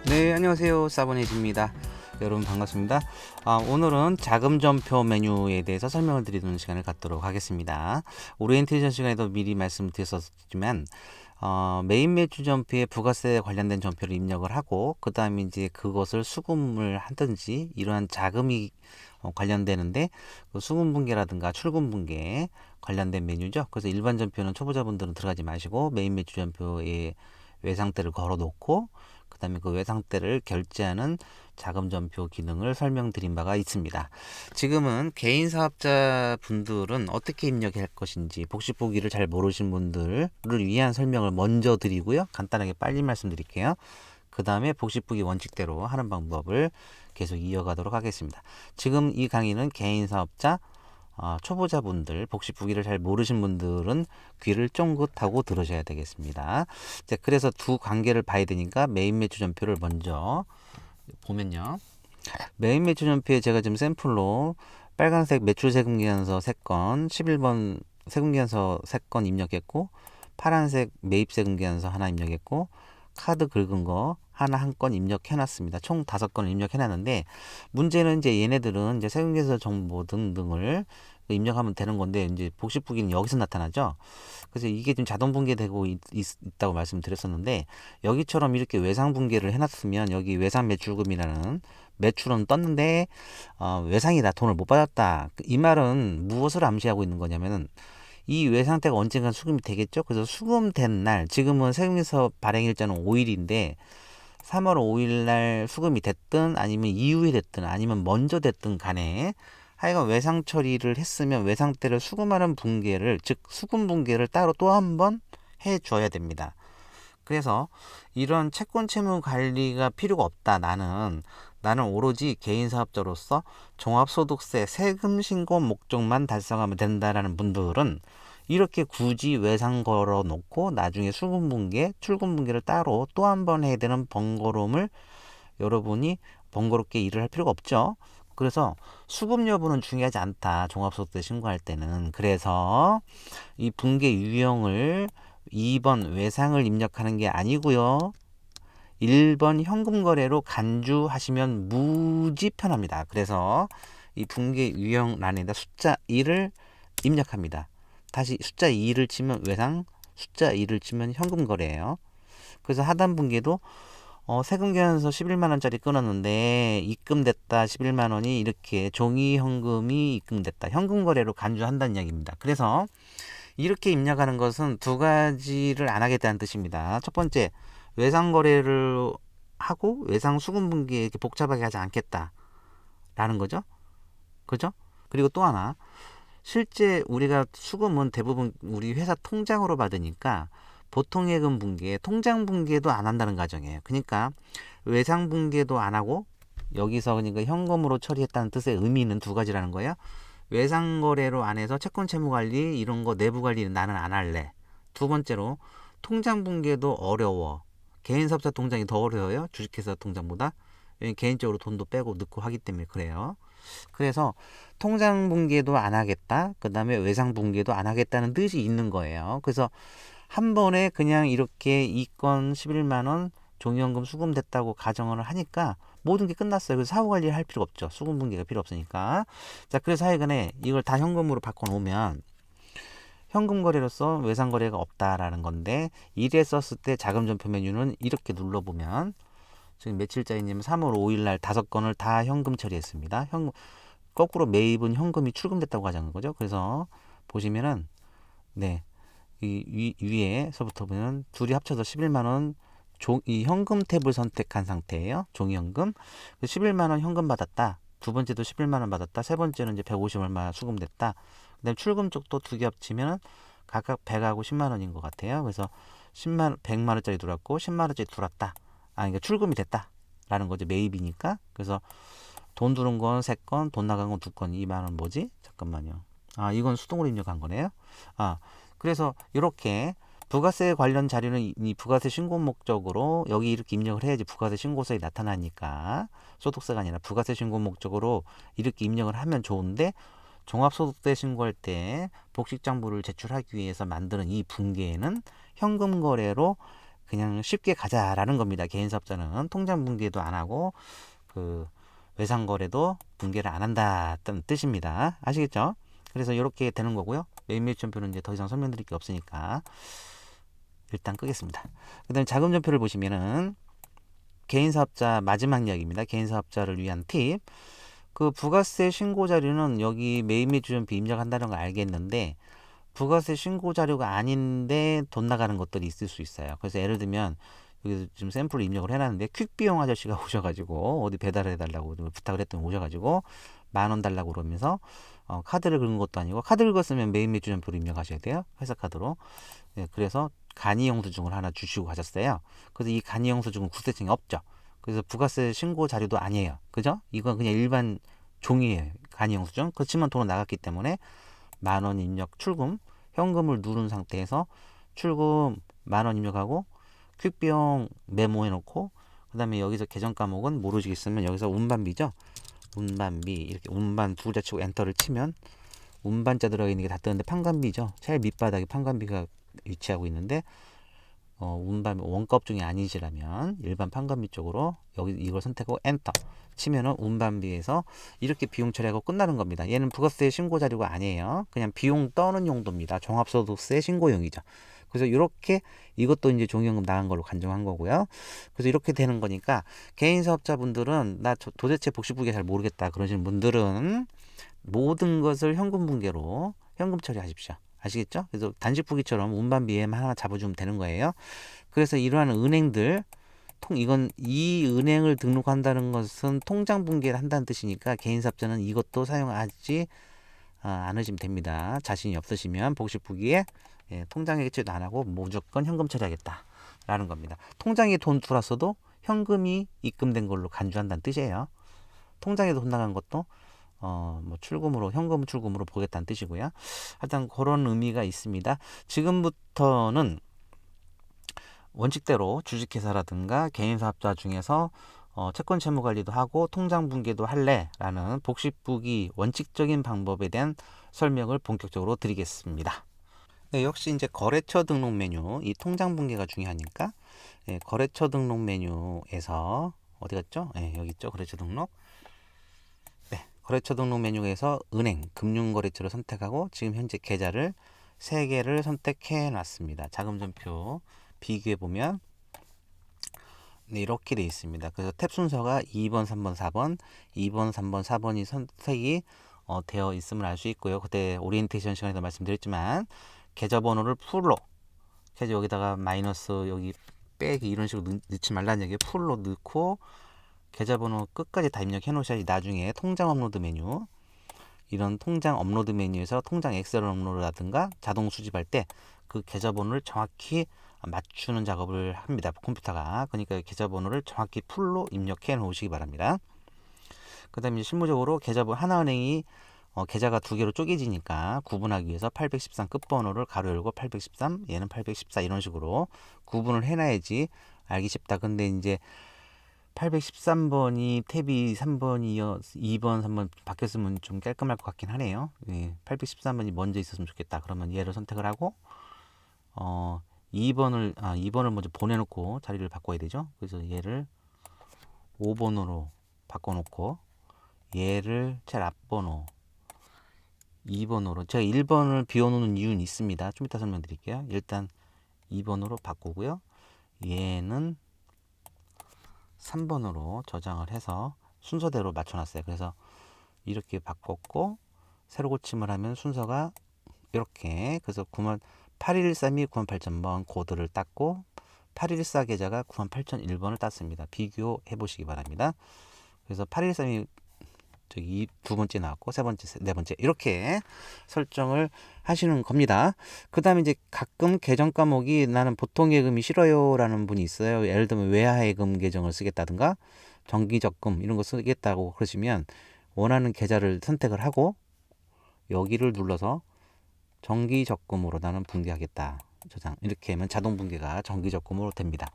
네, 안녕하세요. 사보넷입니다. 여러분 반갑습니다. 오늘은 자금전표 메뉴에 대해서 설명을 드리는 시간을 갖도록 하겠습니다. 오리엔테이션 시간에도 미리 말씀드렸었지만 메인 매출 전표에 부가세 관련된 전표를 입력을 하고 그 다음에 이제 그것을 수금을 하든지 이러한 자금이 관련되는데 그 수금분계라든가 출금분계 관련된 메뉴죠. 그래서 일반 전표는 초보자분들은 들어가지 마시고 메인 매출 전표에 외상대를 걸어 놓고 그 다음에 그 외상대를 결제하는 자금전표 기능을 설명드린 바가 있습니다. 지금은 개인 사업자 분들은 어떻게 입력할 것인지 복식보기를 잘 모르신 분들을 위한 설명을 먼저 드리고요. 간단하게 빨리 말씀드릴게요. 그 다음에 복식보기 원칙대로 하는 방법을 계속 이어가도록 하겠습니다. 지금 이 강의는 개인 사업자 초보자분들, 복식보기를 잘 모르신 분들은 귀를 쫑긋하고 들으셔야 되겠습니다. 자, 그래서 두 관계를 봐야 되니까 메인 매출 전표를 먼저 보면요. 메인 매출 전표에 제가 지금 샘플로 빨간색 매출 세금계산서 3건, 11번 세금계산서 3건 입력했고, 파란색 매입 세금계산서 하나 입력했고, 카드 긁은 거 하나 한 건 입력해 놨습니다. 총 5건을 입력해 놨는데 문제는 이제 얘네들은 이제 세금계산서 정보 등등을 입력하면 되는 건데 이제 복식보기는 여기서 나타나죠. 그래서 이게 지금 자동 분계되고 있다고 말씀드렸었는데 여기처럼 이렇게 외상 분계를 해놨으면 여기 외상 매출금이라는 매출은 떴는데 외상이다, 돈을 못 받았다. 이 말은 무엇을 암시하고 있는 거냐면은 이 외상대가 언젠간 수금이 되겠죠. 그래서 수금된 날, 지금은 세금에서 발행일자는 5일인데 3월 5일 날 수금이 됐든 아니면 이후에 됐든 아니면 먼저 됐든 간에 하여간 외상 처리를 했으면 외상대를 수금하는 분계를, 즉 수금 분계를 따로 또 한 번 해줘야 됩니다. 그래서 이런 채권 채무 관리가 필요가 없다. 나는 오로지 개인 사업자로서 종합소득세 세금 신고 목적만 달성하면 된다라는 분들은 이렇게 굳이 외상 걸어 놓고 나중에 수금 분계, 출금 분계를 따로 또 한 번 해야 되는 번거로움을 여러분이 번거롭게 일을 할 필요가 없죠. 그래서 수급 여부는 중요하지 않다. 종합소득세 신고할 때는. 그래서 이 분계 유형을 2번 외상을 입력하는 게 아니고요. 1번 현금 거래로 간주하시면 무지 편합니다. 그래서 이 분계 유형란에다 숫자 2을 입력합니다. 다시 숫자 2를 치면 외상, 숫자 2를 치면 현금 거래예요. 그래서 하단 분계도 세금 계산서 11만원짜리 끊었는데 입금됐다 11만원이 이렇게 종이 현금이 입금됐다. 현금 거래로 간주한다는 이야기입니다. 그래서 이렇게 입력하는 것은 두 가지를 안 하겠다는 뜻입니다. 첫 번째, 외상 거래를 하고 외상 수금 분기에 이렇게 복잡하게 하지 않겠다라는 거죠. 그죠? 그리고 또 하나, 실제 우리가 수금은 대부분 우리 회사 통장으로 받으니까 보통 예금 분기에 통장 분기에도 안 한다는 가정이에요. 그러니까 외상 분기에도 안 하고 여기서 그러니까 현금으로 처리했다는 뜻의 의미는 두 가지라는 거예요. 외상 거래로 안 해서 채권 채무 관리 이런 거 내부 관리는 나는 안 할래. 두 번째로 통장 분기에도 어려워. 개인 사업자 통장이 더 어려워요. 주식회사 통장보다. 개인적으로 돈도 빼고 넣고 하기 때문에 그래요. 그래서 통장 분기에도 안 하겠다. 그 다음에 외상 분기에도 안 하겠다는 뜻이 있는 거예요. 그래서 한 번에 그냥 이렇게 이 건 11만원 종이현금 수금됐다고 가정을 하니까 모든 게 끝났어요. 그래서 사후 관리를 할 필요가 없죠. 수금 분기가 필요 없으니까. 자, 그래서 하여간에 이걸 다 현금으로 바꿔놓으면 현금 거래로서 외상 거래가 없다라는 건데, 이래 썼을 때 자금 전표 메뉴는 이렇게 눌러보면 지금 며칠자이냐면 3월 5일 날 5건을 다 현금 처리했습니다. 거꾸로 매입은 현금이 출금됐다고 하자는 거죠. 그래서 보시면은 네, 이 위에서부터 보면 둘이 합쳐서 11만원 이 현금 탭을 선택한 상태예요. 종이현금. 11만원 현금 받았다. 두 번째도 11만원 받았다. 세 번째는 이제 150 얼마 수금됐다. 그 다음에 출금 쪽도 두 개 합치면 각각 100하고 10만원인 것 같아요. 그래서 100만원짜리 들어왔고 10만원짜리 들어왔다. 그러니까 출금이 됐다 라는 거죠. 매입이니까. 그래서 돈 들어온 건 3건, 돈 나간 건 2건. 이 말은 뭐지? 잠깐만요. 이건 수동으로 입력한 거네요. 그래서 이렇게 부가세 관련 자료는 이 부가세 신고 목적으로 여기 이렇게 입력을 해야지 부가세 신고서에 나타나니까, 소득세가 아니라 부가세 신고 목적으로 이렇게 입력을 하면 좋은데, 종합소득세 신고할 때 복식장부를 제출하기 위해서 만드는 이 분계에는 현금 거래로 그냥 쉽게 가자라는 겁니다. 개인사업자는 통장 붕괴도 안 하고 그 외상거래도 붕괴를 안 한다는 뜻입니다. 아시겠죠? 그래서 이렇게 되는 거고요. 매입매수전표는 이제 더 이상 설명드릴 게 없으니까 일단 끄겠습니다. 그 다음에 자금전표를 보시면은 개인사업자 마지막 이야기입니다. 개인사업자를 위한 팁. 그 부가세 신고 자료는 여기 매입매수전표 입력한다는 걸 알겠는데 부가세 신고 자료가 아닌데 돈 나가는 것들이 있을 수 있어요. 그래서 예를 들면 여기 지금 샘플을 입력을 해놨는데 퀵비용 아저씨가 오셔가지고 어디 배달해달라고 부탁을 했더니 오셔가지고 10,000원 달라고 그러면서 카드를 긁은 것도 아니고 카드를 긁었으면 매입매수전표를 입력하셔야 돼요. 회사카드로. 네, 그래서 간이영수증을 하나 주시고 가셨어요. 그래서 이 간이영수증은 국세청이 없죠. 그래서 부가세 신고 자료도 아니에요. 그죠? 이건 그냥 일반 종이에요. 간이영수증. 그렇지만 돈은 나갔기 때문에 10,000원 입력 출금, 현금을 누른 상태에서 출금 10,000원 입력하고 퀵비용 메모해 놓고 그 다음에 여기서 계정 과목은 모르시겠으면 여기서 운반비죠. 운반비 이렇게 운반 두 글자 치고 엔터를 치면 운반자 들어있는 게 다 뜨는데 판관비죠. 제일 밑바닥에 판관비가 위치하고 있는데 운반 원가 업종이 아니시라면 일반 판관비 쪽으로 여기 이걸 선택하고 엔터 치면은 운반비에서 이렇게 비용 처리하고 끝나는 겁니다. 얘는 부가세 신고 자료가 아니에요. 그냥 비용 떠는 용도입니다. 종합소득세 신고용이죠. 그래서 이렇게 이것도 이제 종이연금 나간 걸로 간주한 거고요. 그래서 이렇게 되는 거니까 개인 사업자분들은 나 도대체 복식부기 잘 모르겠다 그러시는 분들은 모든 것을 현금 분계로 현금 처리하십시오. 아시겠죠? 그래서 단식부기처럼 운반비에만 하나 잡아주면 되는 거예요. 그래서 이러한 은행들 이건 이 은행을 등록한다는 것은 통장 분계를 한다는 뜻이니까 개인사업자는 이것도 사용하지 않으시면 됩니다. 자신이 없으시면 복식부기에 통장에 개체도 안 하고 무조건 현금 처리하겠다라는 겁니다. 통장에 돈 들어왔어도 현금이 입금된 걸로 간주한다는 뜻이에요. 통장에 돈 나간 것도 뭐 출금으로 현금 출금으로 보겠다는 뜻이고요. 하여튼 그런 의미가 있습니다. 지금부터는 원칙대로 주식회사라든가 개인사업자 중에서 채권 채무 관리도 하고 통장 분계도 할래라는 복식부기 원칙적인 방법에 대한 설명을 본격적으로 드리겠습니다. 네, 역시 이제 거래처 등록 메뉴 이 통장 분계가 중요하니까 거래처 등록 메뉴에서 어디 갔죠? 여기 있죠. 거래처 등록. 거래처 등록 메뉴에서 은행, 금융거래처를 선택하고 지금 현재 계좌를 3개를 선택해 놨습니다. 자금전표 비교해 보면 이렇게 되어 있습니다. 그래서 탭 순서가 2번, 3번, 4번, 2번, 3번, 4번이 선택이 되어 있음을 알 수 있고요. 그때 오리엔테이션 시간에도 말씀드렸지만 계좌번호를 풀로 계좌 여기다가 마이너스 여기 빼기 이런 식으로 넣지 말라는 얘기예요. 풀로 넣고 계좌번호 끝까지 다 입력해 놓으셔야지 나중에 통장 업로드 메뉴 이런 통장 업로드 메뉴에서 통장 엑셀 업로드라든가 자동 수집할 때 그 계좌번호를 정확히 맞추는 작업을 합니다. 컴퓨터가. 그러니까 계좌번호를 정확히 풀로 입력해 놓으시기 바랍니다. 그 다음에 실무적으로 계좌번호 하나은행이 계좌가 2개로 쪼개지니까 구분하기 위해서 813 끝번호를 가로 열고 813 얘는 814 이런 식으로 구분을 해놔야지 알기 쉽다. 근데 이제 813번이 탭이 3번이요 2번 3번 바뀌었으면 좀 깔끔할 것 같긴 하네요. 813번이 먼저 있었으면 좋겠다. 그러면 얘를 선택을 하고 2번을 먼저 보내놓고 자리를 바꿔야 되죠. 그래서 얘를 5번으로 바꿔놓고 얘를 제일 앞번호 2번으로 제가 1번을 비워놓는 이유는 있습니다. 좀 이따 설명드릴게요. 일단 2번으로 바꾸고요. 얘는 3번으로 저장을 해서 순서대로 맞춰놨어요. 그래서 이렇게 바꿨고 새로 고침을 하면 순서가 이렇게 그래서 8113이 98,000번 코드를 땄고 814 계좌가 98,001번을 땄습니다. 비교해 보시기 바랍니다. 그래서 813이 저기 두 번째 나왔고 세 번째, 네 번째 이렇게 설정을 하시는 겁니다. 그 다음에 이제 가끔 계정 과목이 나는 보통 예금이 싫어요라는 분이 있어요. 예를 들면 외화예금 계정을 쓰겠다든가 정기적금 이런 거 쓰겠다고 그러시면 원하는 계좌를 선택을 하고 여기를 눌러서 정기적금으로 나는 분개하겠다. 저장 이렇게 하면 자동 분개가 정기적금으로 됩니다.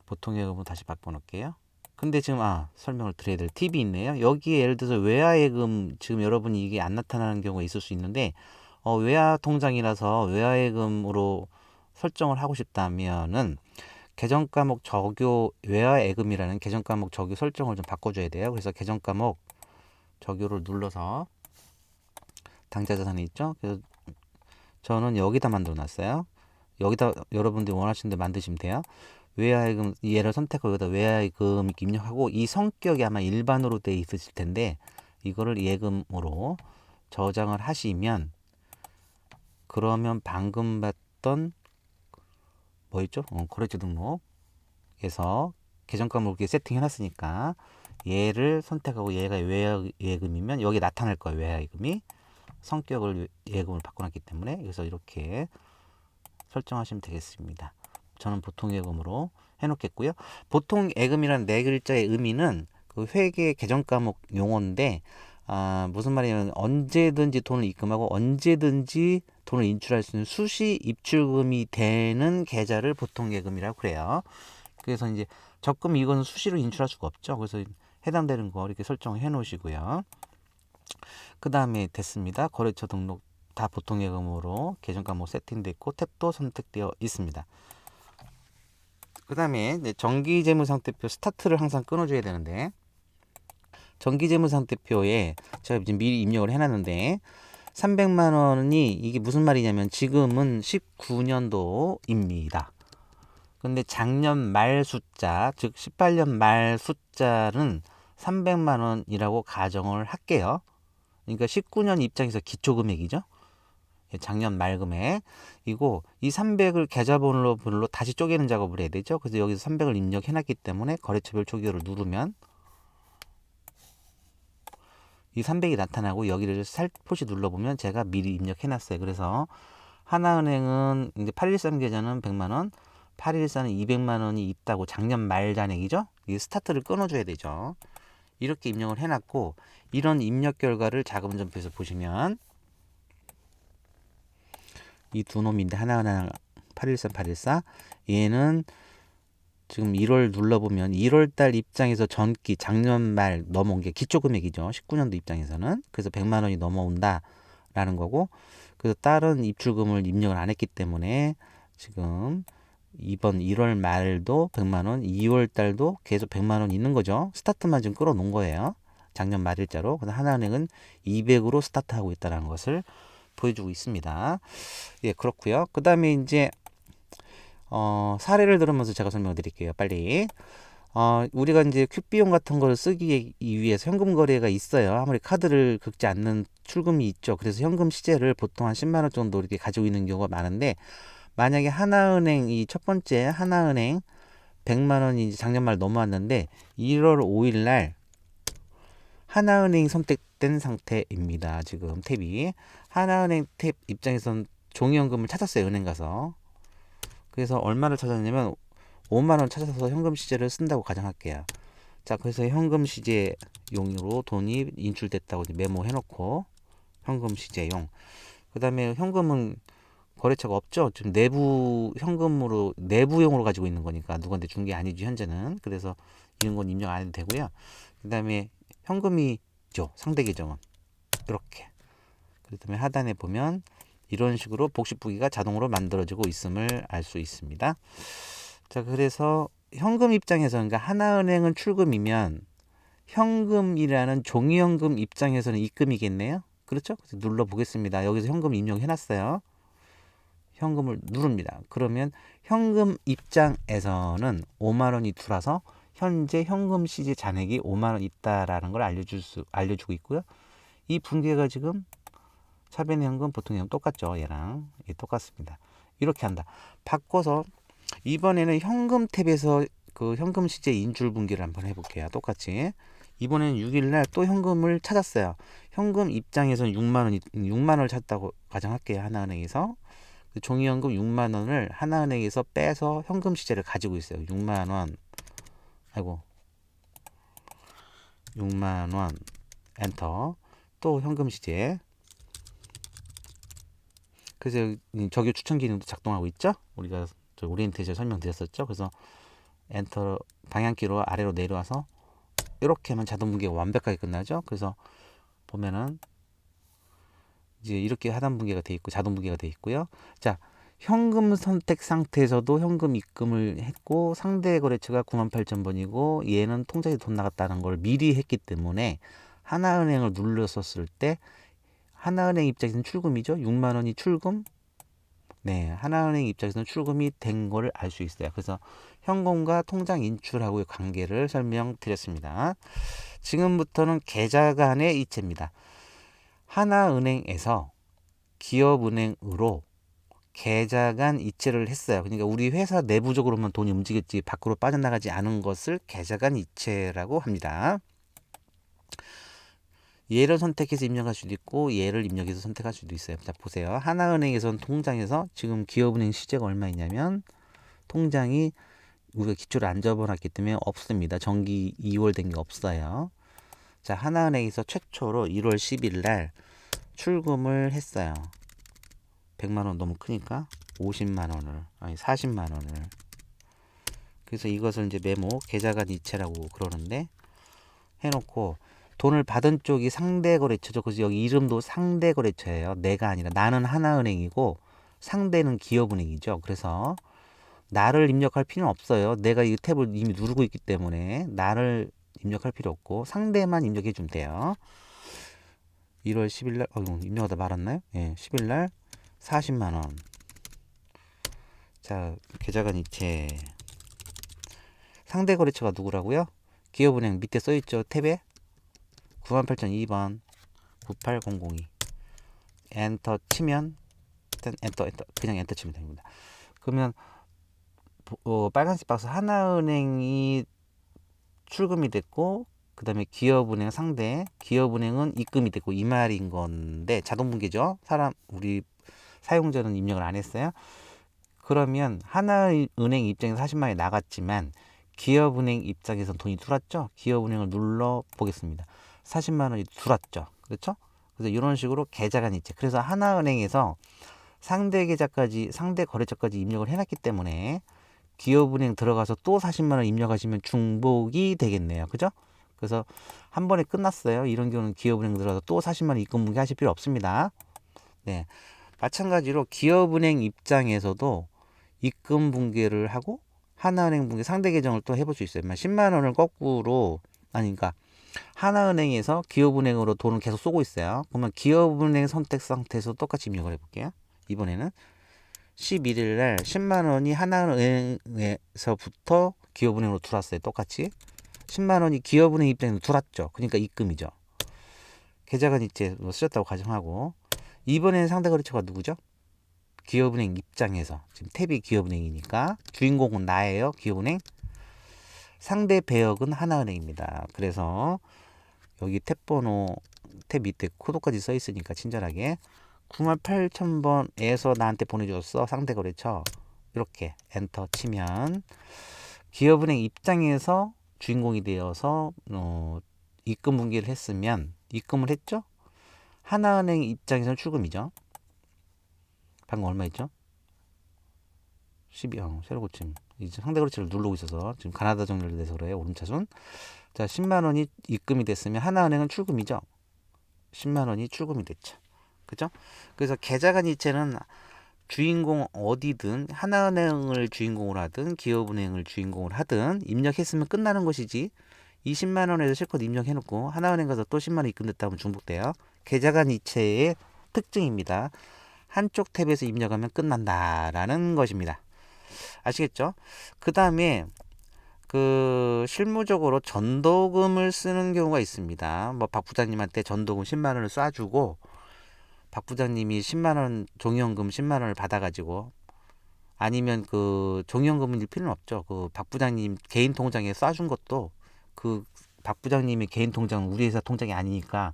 보통 예금으로 다시 바꿔놓을게요. 근데 지금 설명을 드려야 될 팁이 있네요. 여기에 예를 들어서 외화예금 지금 여러분이 이게 안 나타나는 경우가 있을 수 있는데 외화 통장이라서 외화예금으로 설정을 하고 싶다면은 계정 과목 적요 외화 예금이라는 계정 과목 적요 설정을 좀 바꿔줘야 돼요. 그래서 계정 과목 적요를 눌러서 당좌 자산이 있죠. 그래서 저는 여기다 만들어 놨어요. 여기다 여러분들이 원하시는 데 만드시면 돼요. 외화예금 얘를 선택하고 여기다 외화예금 입력하고 이 성격이 아마 일반으로 돼 있으실 텐데 이거를 예금으로 저장을 하시면 그러면 방금 봤던 뭐 있죠? 거래처 등록에서 계정 과목을 이렇게 세팅해 놨으니까 얘를 선택하고 얘가 외화예금이면 여기 나타날 거예요. 외화예금이 성격을 예금을 바꿔놨기 때문에 그래서 이렇게 설정하시면 되겠습니다. 저는 보통 예금으로 해놓겠고요. 보통 예금이라는 네 글자의 의미는 그 회계 계정 과목 용어인데 무슨 말이냐면 언제든지 돈을 입금하고 언제든지 돈을 인출할 수 있는 수시 입출금이 되는 계좌를 보통 예금이라고 그래요. 그래서 이제 적금 이거는 수시로 인출할 수가 없죠. 그래서 해당되는 거 이렇게 설정해 놓으시고요. 그 다음에 됐습니다. 거래처 등록 다 보통 예금으로 계정 과목 세팅되어 있고 탭도 선택되어 있습니다. 그 다음에 정기재무상태표 스타트를 항상 끊어줘야 되는데 정기재무상태표에 제가 지금 미리 입력을 해놨는데 300만 원이 이게 무슨 말이냐면 지금은 19년도입니다. 근데 작년 말 숫자 즉 18년 말 숫자는 300만 원이라고 가정을 할게요. 그러니까 19년 입장에서 기초금액이죠. 작년 말 금액이고 이 300을 계좌번호로 다시 쪼개는 작업을 해야 되죠. 그래서 여기서 300을 입력해 놨기 때문에 거래처별 초기화를 누르면 이 300이 나타나고 여기를 살포시 눌러보면 제가 미리 입력해 놨어요. 그래서 하나은행은 이제 813 계좌는 100만 원, 814는 200만 원이 있다고 작년 말 잔액이죠. 이 스타트를 끊어줘야 되죠. 이렇게 입력을 해놨고 이런 입력 결과를 자금점표에서 보시면 이 두 놈인데 하나하나 813, 814 얘는 지금 1월 눌러보면 1월달 입장에서 전기 작년 말 넘어온 게 기초금액이죠. 19년도 입장에서는 그래서 100만 원이 넘어온다 라는 거고 그래서 다른 입출금을 입력을 안 했기 때문에 지금 이번 1월 말도 100만 원 2월 달도 계속 100만 원 있는 거죠. 스타트만 지금 끌어 놓은 거예요. 작년 말일자로. 그래서 하나은행은 200으로 스타트하고 있다는 것을 보여주고 있습니다. 예, 그렇고요. 그 다음에 이제 사례를 들으면서 제가 설명을 드릴게요. 빨리. 우리가 이제 큐 비용 같은 걸 쓰기 위해서 현금 거래가 있어요. 아무리 카드를 긁지 않는 출금이 있죠. 그래서 현금 시제를 보통 한 10만 원 정도 이렇게 가지고 있는 경우가 많은데 만약에 하나은행 이 첫 번째 하나은행 100만 원이 작년 말 넘어왔는데 1월 5일 날 하나은행이 선택된 상태입니다. 지금 탭이 하나은행 탭 입장에선 종이현금을 찾았어요. 은행 가서. 그래서 얼마를 찾았냐면 5만 원 찾아서 현금 시제를 쓴다고 가정할게요. 자, 그래서 현금 시제용으로 돈이 인출됐다고 메모해 놓고 현금 시제용. 그 다음에 현금은 거래처가 없죠. 지금 내부 현금으로 내부용으로 가지고 있는 거니까 누구한테 준 게 아니죠. 현재는. 그래서 이런 건 입력 안 해도 되고요. 그 다음에 현금이죠. 상대 계정은 이렇게. 그다음에 하단에 보면 이런 식으로 복식부기가 자동으로 만들어지고 있음을 알 수 있습니다. 자, 그래서 현금 입장에서 그러니까 하나은행은 출금이면 현금이라는 종이현금 입장에서는 입금이겠네요. 그렇죠? 그래서 눌러 보겠습니다. 여기서 현금 입력해 놨어요. 현금을 누릅니다. 그러면 현금 입장에서는 5만 원이 들어와서 현재 현금 시제 잔액이 5만 원 있다라는 걸 알려주고 있고요. 이 분기가 지금 차변 현금, 보통 현금 똑같죠. 얘랑 똑같습니다. 이렇게 한다. 바꿔서 이번에는 현금 탭에서 그 현금 시제 인출 분기를 한번 해볼게요. 똑같이 이번에는 6일날 또 현금을 찾았어요. 현금 입장에서는 6만 원을 찾았다고 가정할게요. 하나은행에서 종이현금 6만 원을 하나은행에서 빼서 현금 시제를 가지고 있어요. 6만 원. 아이고. 6만 원. 엔터. 또 현금 시제. 그래서 적요 추천 기능도 작동하고 있죠. 우리가 저 오리엔테이션 설명드렸었죠. 그래서 엔터 방향키로 아래로 내려와서 이렇게 하면 자동 분기가 완벽하게 끝나죠. 그래서 보면은 이제 이렇게 하단 분기가 돼 있고 자동 분기가 돼 있고요. 자, 현금 선택 상태에서도 현금 입금을 했고 상대 거래처가 98,000번이고 얘는 통장에 돈 나갔다는 걸 미리 했기 때문에 하나은행을 눌렀었을 때 하나은행 입장에서는 출금이죠. 6만 원이 출금. 네, 하나은행 입장에서는 출금이 된 거를 알 수 있어요. 그래서 현금과 통장 인출하고의 관계를 설명드렸습니다. 지금부터는 계좌 간의 이체입니다. 하나은행에서 기업은행으로 계좌 간 이체를 했어요. 그러니까 우리 회사 내부적으로만 돈이 움직였지 밖으로 빠져나가지 않은 것을 계좌 간 이체라고 합니다. 얘를 선택해서 입력할 수도 있고 얘를 입력해서 선택할 수도 있어요. 자, 보세요. 하나은행에서는 통장에서 지금 기업은행 시제가 얼마 있냐면 통장이 우리가 기초를 안 접어놨기 때문에 없습니다. 정기 2월 된 게 없어요. 자, 하나은행에서 최초로 1월 10일 날 출금을 했어요. 100만 원 너무 크니까 50만 원을 아니 40만 원을. 그래서 이것을 이제 메모 계좌간 이체라고 그러는데 해놓고 돈을 받은 쪽이 상대 거래처죠. 그래서 여기 이름도 상대 거래처예요. 내가 아니라 나는 하나은행이고 상대는 기업은행이죠. 그래서 나를 입력할 필요는 없어요. 내가 이 탭을 이미 누르고 있기 때문에 나를 입력할 필요 없고 상대만 입력해 주면 돼요. 1월 10일 날 입력하다 말았나요? 예, 10일 날 40만 원. 자, 계좌간 이체. 상대 거래처가 누구라고요? 기업은행 밑에 써 있죠. 탭에 98,002번 98002. 엔터 치면 엔터 그냥 엔터 치면 됩니다. 그러면 빨간색 박스 하나은행이 출금이 됐고 그 다음에 기업은행 상대 기업은행은 입금이 됐고 이 말인 건데 자동분기죠. 우리 사용자는 입력을 안 했어요. 그러면 하나은행 입장에서 40만 원이 나갔지만 기업은행 입장에서 돈이 들어왔죠. 기업은행을 눌러 보겠습니다. 40만 원이 들어왔죠. 그렇죠? 그래서 이런 식으로 계좌간 이체. 그래서 하나은행에서 상대 계좌까지 상대 거래처까지 입력을 해놨기 때문에 기업은행 들어가서 또 40만 원 입력하시면 중복이 되겠네요. 그죠? 그래서 한 번에 끝났어요. 이런 경우는 기업은행 들어가서 또 40만 원 입금 분기 하실 필요 없습니다. 네. 마찬가지로 기업은행 입장에서도 입금 분기를 하고 하나은행 분기 상대 계정을 또 해볼 수 있어요. 10만 원을 거꾸로 그러니까 하나은행에서 기업은행으로 돈을 계속 쏘고 있어요. 그러면 기업은행 선택 상태에서 똑같이 입력을 해볼게요. 이번에는 11일 날 10만 원이 하나은행에서부터 기업은행으로 들어왔어요. 똑같이 10만 원이 기업은행 입장에서 들어왔죠. 그러니까 입금이죠. 계좌간 이체 쓰셨다고 가정하고 이번에는 상대 거래처가 누구죠? 기업은행 입장에서 지금 탭이 기업은행이니까 주인공은 나예요. 기업은행. 상대 배역은 하나은행입니다. 그래서 여기 탭 번호 탭 밑에 코드까지 써 있으니까 친절하게 98,000번에서 나한테 보내줬어. 상대 거래처. 이렇게 엔터 치면 기업은행 입장에서 주인공이 되어서 입금 분기를 했으면 입금을 했죠. 하나은행 입장에서는 출금이죠. 방금 얼마 있죠? 12형 새로 고침. 이제 상대 거래처를 누르고 있어서 지금 가나다 정렬 돼서 그래요. 오른차순. 자, 10만 원이 입금이 됐으면 하나은행은 출금이죠. 10만 원이 출금이 됐죠. 그죠? 그래서 계좌간 이체는 주인공 어디든 하나은행을 주인공으로 하든 기업은행을 주인공으로 하든 입력했으면 끝나는 것이지 20만 원에서 실컷 입력해놓고 하나은행 가서 또 10만 원 입금됐다 하면 중복돼요. 계좌간 이체의 특징입니다. 한쪽 탭에서 입력하면 끝난다라는 것입니다. 아시겠죠? 그 다음에 실무적으로 전도금을 쓰는 경우가 있습니다. 뭐 박 부장님한테 전도금 10만 원을 쏴주고 박 부장님이 10만 원 종이현금 10만 원을 받아가지고 아니면 종이현금일 필요는 없죠. 박 부장님 개인 통장에 쏴준 것도 박 부장님의 개인 통장은 우리 회사 통장이 아니니까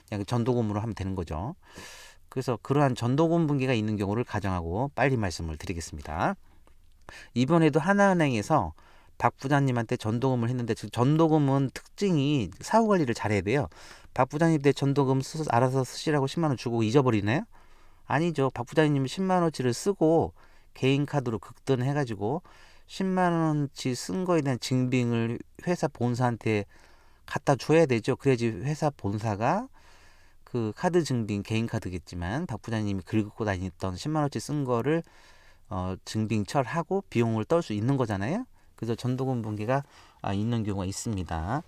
그냥 전도금으로 하면 되는 거죠. 그래서 그러한 전도금 분기가 있는 경우를 가정하고 빨리 말씀을 드리겠습니다. 이번에도 하나은행에서 박 부장님한테 전도금을 했는데 전도금은 특징이 사후 관리를 잘해야 돼요. 박 부장님한테 전도금 알아서 쓰시라고 10만 원 주고 잊어버리나요? 아니죠. 박 부장님이 10만 원치를 쓰고 개인 카드로 극등해가지고 10만 원치 쓴 거에 대한 증빙을 회사 본사한테 갖다 줘야 되죠. 그래야지 회사 본사가 카드 증빙 개인 카드겠지만 박 부장님이 긁고 다녔던 10만 원치 쓴 거를 증빙철하고 비용을 떨 수 있는 거잖아요. 그래서 전도금 분기가 있는 경우가 있습니다.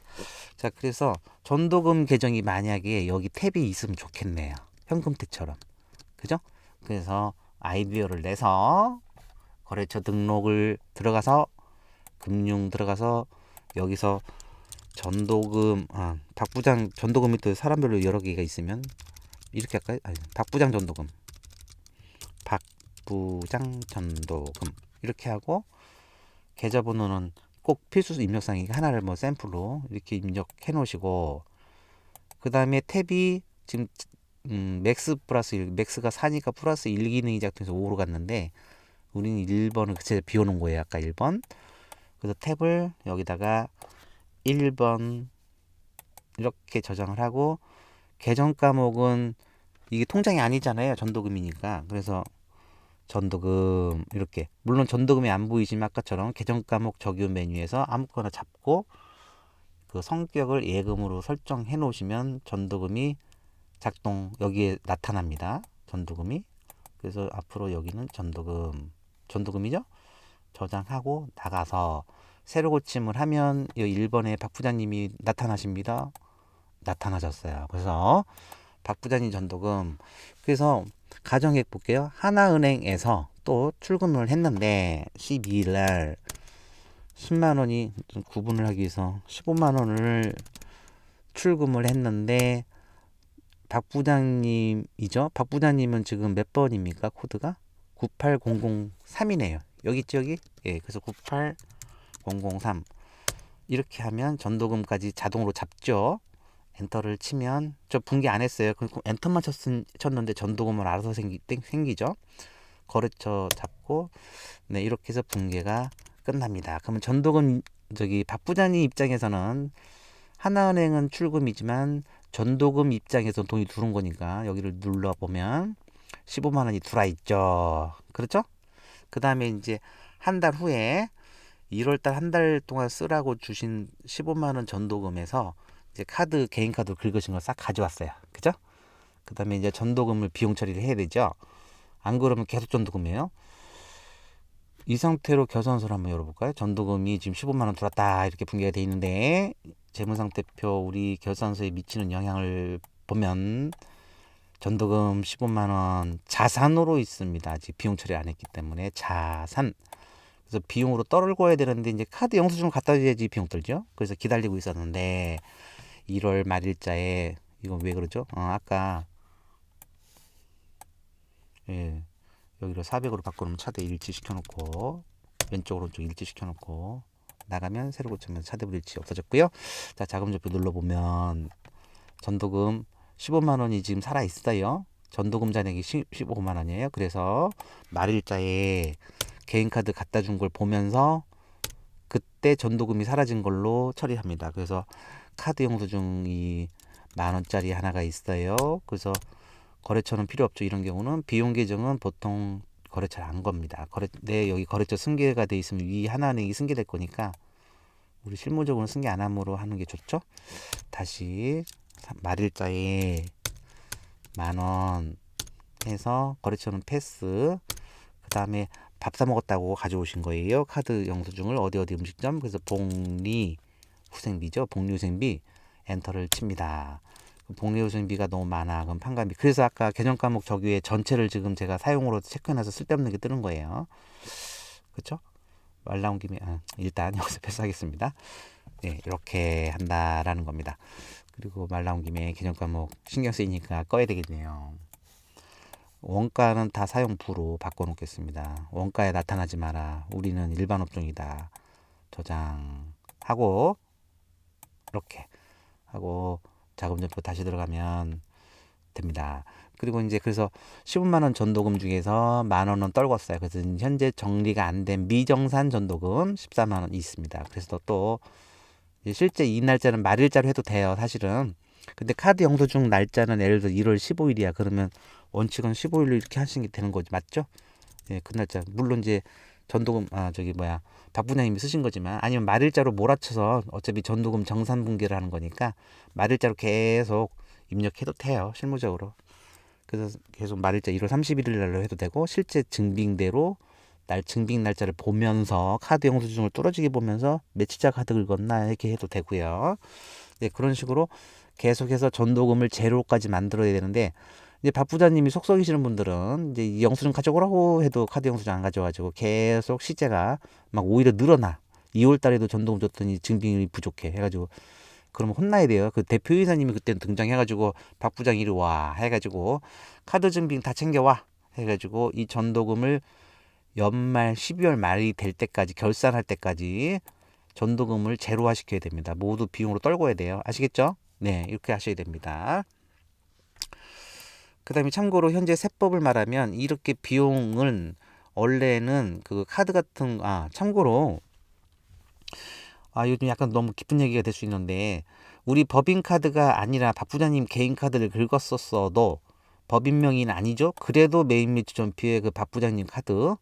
자, 그래서 전도금 계정이 만약에 여기 탭이 있으면 좋겠네요. 현금택처럼. 그죠? 그래서 아이디어를 내서 거래처 등록을 들어가서 금융 들어가서 여기서 전도금 박 부장 전도금이 또 사람별로 여러 개가 있으면 이렇게 할까요? 박 부장 전도금 박 부장 전도금 이렇게 하고 계좌번호는 꼭 필수 입력사항이니까 하나를 뭐 샘플로 이렇게 입력해 놓으시고 그 다음에 탭이 지금 맥스 플러스 1, 맥스가 4니까 플러스 1 기능이 작동해서 5로 갔는데 우리는 1번을 그때 비워놓은 거예요. 아까 1번. 그래서 탭을 여기다가 1번 이렇게 저장을 하고 계정 과목은 이게 통장이 아니잖아요. 전도금이니까. 그래서 전도금 이렇게 물론 전도금이 안 보이지만 아까처럼 계정 과목 적용 메뉴에서 아무거나 잡고 그 성격을 예금으로 설정해 놓으시면 전도금이 작동 여기에 나타납니다. 전도금이. 그래서 앞으로 여기는 전도금이죠. 저장하고 나가서 새로 고침을 하면 여기 1번에 박 부장님이 나타나십니다. 나타나셨어요. 그래서 박 부장님 전도금 그래서 가정액 볼게요. 하나은행에서 또 출금을 했는데 12일 날 10만 원이 좀 구분을 하기 위해서 15만 원을 출금을 했는데 박 부장님이죠. 박 부장님은 지금 몇 번입니까? 코드가 98003이네요. 여기 있죠, 여기? 예, 그래서 98003 이렇게 하면 전도금까지 자동으로 잡죠. 엔터를 치면 저 분기 안 했어요. 그리고 엔터만 쳤는데 전도금을 알아서 생기죠. 거래처 잡고 네 이렇게 해서 분기가 끝납니다. 그러면 전도금 저기 박 부장님 입장에서는 하나은행은 출금이지만 전도금 입장에서 돈이 들어온 거니까 여기를 눌러보면 15만 원이 들어와 있죠. 그렇죠? 그 다음에 이제 한 달 후에 1월달 한 달 동안 쓰라고 주신 15만 원 전도금에서 이제 카드 개인 카드로 긁으신 걸 싹 가져왔어요. 그죠? 그 다음에 이제 전도금을 비용 처리를 해야 되죠. 안 그러면 계속 전도금이에요. 이 상태로 결산서를 한번 열어볼까요? 전도금이 지금 15만 원 들어왔다 이렇게 분기가 돼 있는데 재무상태표 우리 결산서에 미치는 영향을 보면 전도금 15만 원 자산으로 있습니다. 아직 비용 처리 안 했기 때문에 자산. 그래서 비용으로 떨궈야 되는데 이제 카드 영수증을 갖다 줘야지 비용 들죠. 그래서 기다리고 있었는데 1월 말일자에 이건 왜 그러죠? 아까 예, 여기로 400으로 바꾸면 차대 일치 시켜놓고 왼쪽 오른쪽 일치 시켜놓고 나가면 새로 고치면 차대불 일치 없어졌고요. 자 자금적표 눌러보면 전도금 15만 원이 지금 살아 있어요. 전도금 잔액이 15만 원이에요. 그래서 말일자에 개인카드 갖다 준 걸 보면서 그때 전도금이 사라진 걸로 처리합니다. 그래서 카드 영수증이 10,000원짜리 하나가 있어요. 그래서 거래처는 필요 없죠. 이런 경우는 비용 계정은 보통 거래처를 안 겁니다. 여기 거래처 승계가 돼 있으면 이 하나은행이 승계될 거니까 우리 실무적으로는 승계 안 함으로 하는 게 좋죠. 다시 말일자에 10,000원 해서 거래처는 패스. 그 다음에 밥 사 먹었다고 가져오신 거예요. 카드 영수증을 어디 음식점. 그래서 복리 후생비죠. 복리 후생비 엔터를 칩니다. 복리 후생비가 너무 많아. 그럼 판관비. 그래서 아까 계정 과목 저기에 전체를 지금 제가 사용으로 체크해놔서 쓸데없는 게 뜨는 거예요. 그렇죠? 말 나온 김에 일단 여기서 패스하겠습니다. 네, 이렇게 한다라는 겁니다. 그리고 말 나온 김에 계정 과목 신경 쓰이니까 꺼야 되겠네요. 원가는 다 사용부로 바꿔놓겠습니다. 원가에 나타나지 마라. 우리는 일반 업종이다. 저장하고 이렇게 하고 자금전표 다시 들어가면 됩니다. 그리고 이제 그래서 15만 원 전도금 중에서 10,000원은 떨궜어요. 그래서 현재 정리가 안 된 미정산 전도금 14만 원이 있습니다. 그래서 또 실제 이 날짜는 말일자로 해도 돼요. 사실은. 근데 카드 영수증 날짜는 예를 들어 1월 15일이야. 그러면 원칙은 15일로 이렇게 하시는 게 되는 거지. 맞죠? 예, 그 날짜. 물론 이제 전도금 박 부장님이 쓰신 거지만 아니면 말일자로 몰아쳐서 어차피 전도금 정산 분기를 하는 거니까 말일자로 계속 입력해도 돼요. 실무적으로. 그래서 계속 말일자 1월 31일 날로 해도 되고 실제 증빙대로 증빙 날짜를 보면서 카드 영수증을 뚫어지게 보면서 며칠자 카드 긁었나 이렇게 해도 되고요. 네, 그런 식으로 계속해서 전도금을 제로까지 만들어야 되는데 이제 박 부장님이 속 썩이시는 분들은 이제 이 영수증 가져오라고 해도 카드 영수증 안 가져가지고 계속 시제가 막 오히려 늘어나. 2월 달에도 전도금 줬더니 증빙이 부족해 해가지고 그러면 혼나야 돼요. 그 대표이사님이 그때 등장해가지고 박 부장 이리 와 해가지고 카드 증빙 다 챙겨와 해가지고 이 전도금을 연말 12월 말이 될 때까지 결산할 때까지 전도금을 제로화 시켜야 됩니다. 모두 비용으로 떨궈야 돼요. 아시겠죠? 네, 이렇게 하셔야 됩니다. 그 다음에 참고로 현재 세법을 말하면 이렇게 비용은 원래는 그 카드 같은 참고로 요즘 약간 너무 깊은 얘기가 될 수 있는데 우리 법인카드가 아니라 박 부장님 개인 카드를 긁었었어도 법인명의는 아니죠. 그래도 메인 매출 전표에 그 박 부장님 카드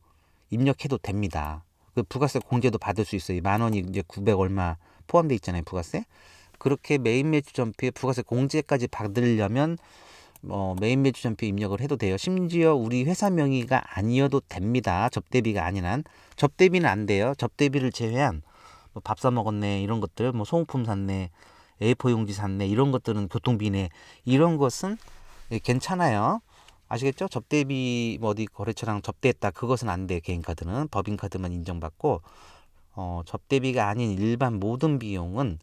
입력해도 됩니다. 그 부가세 공제도 받을 수 있어요. 10,000원이 이제 900 얼마 포함되어 있잖아요. 부가세. 그렇게 메인 매출 전표에 부가세 공제까지 받으려면 메인 매출 전표 입력을 해도 돼요. 심지어 우리 회사 명의가 아니어도 됩니다. 접대비가 아닌 한. 접대비는 안 돼요. 접대비를 제외한 뭐 밥 사 먹었네 이런 것들, 뭐 소모품 샀네, A4 용지 샀네 이런 것들은 교통비네 이런 것은 괜찮아요. 아시겠죠? 접대비 뭐 어디 거래처랑 접대했다 그것은 안 돼. 개인카드는 법인카드만 인정받고 접대비가 아닌 일반 모든 비용은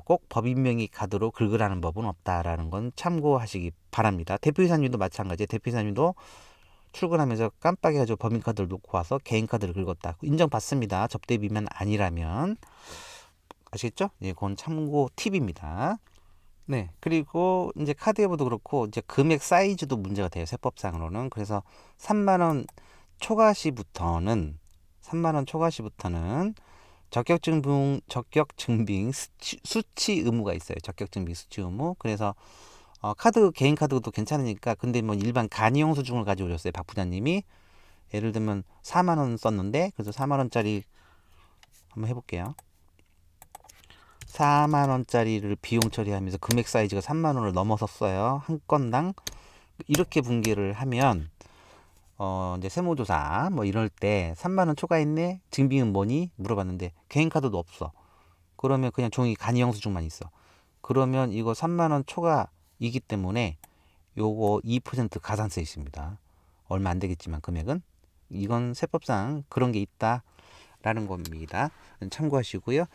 꼭 법인명의 카드로 긁으라는 법은 없다라는 건 참고하시기 바랍니다. 대표이사님도 마찬가지예요. 대표이사님도 출근하면서 깜빡해가지고 법인카드를 놓고 와서 개인카드를 긁었다. 인정받습니다. 접대비만 아니라면. 아시겠죠? 예, 그건 참고 팁입니다. 네, 그리고 이제 카드 여부도 그렇고 이제 금액 사이즈도 문제가 돼요. 세법상으로는. 그래서 3만 원 초과시부터는 적격 증빙 수치 의무가 있어요. 적격 증빙 수치 의무. 그래서 카드 개인 카드도 괜찮으니까 근데 뭐 일반 간이 영수증을 가져오셨어요. 박 부장님이 예를 들면 4만 원 썼는데 그래서 4만 원짜리 한번 해볼게요. 4만 원짜리를 비용 처리하면서 금액 사이즈가 3만 원을 넘어섰어요. 한 건당 이렇게 분기를 하면 이제 세무조사 뭐 이럴 때 3만 원 초과했네. 증빙은 뭐니? 물어봤는데 개인 카드도 없어. 그러면 그냥 종이 간이 영수증만 있어. 그러면 이거 3만 원 초과이기 때문에 요거 2% 가산세 있습니다. 얼마 안 되겠지만 금액은 이건 세법상 그런 게 있다라는 겁니다. 참고하시고요.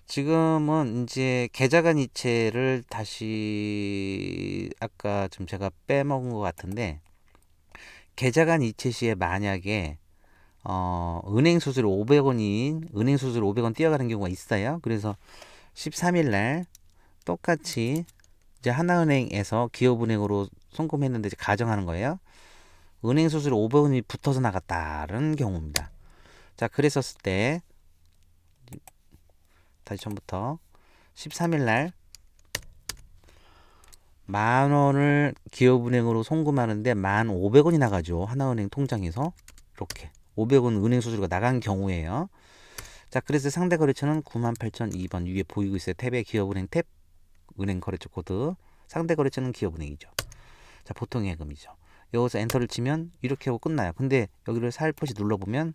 지금은 이제 계좌간 이체를 다시 아까 좀 제가 빼먹은 것 같은데 계좌간 이체 시에 만약에 은행 수수료 500원 뛰어가는 경우가 있어요. 그래서 13일 날 똑같이 이제 하나은행에서 기업은행으로 송금했는데 이제 가정하는 거예요. 은행 수수료 500원이 붙어서 나갔다는 경우입니다. 자, 그랬었을 때 다시 처음부터 13일 날 10,000원을 기업은행으로 송금하는데 1,500원이 나가죠. 하나은행 통장에서 이렇게 500원 은행 수수료가 나간 경우에요. 자, 그래서 상대 거래처는 98,002번 위에 보이고 있어요. 탭에 기업은행 탭 은행 거래처 코드 상대 거래처는 기업은행이죠. 자, 보통 예금이죠. 여기서 엔터를 치면 이렇게 하고 끝나요. 근데 여기를 살포시 눌러보면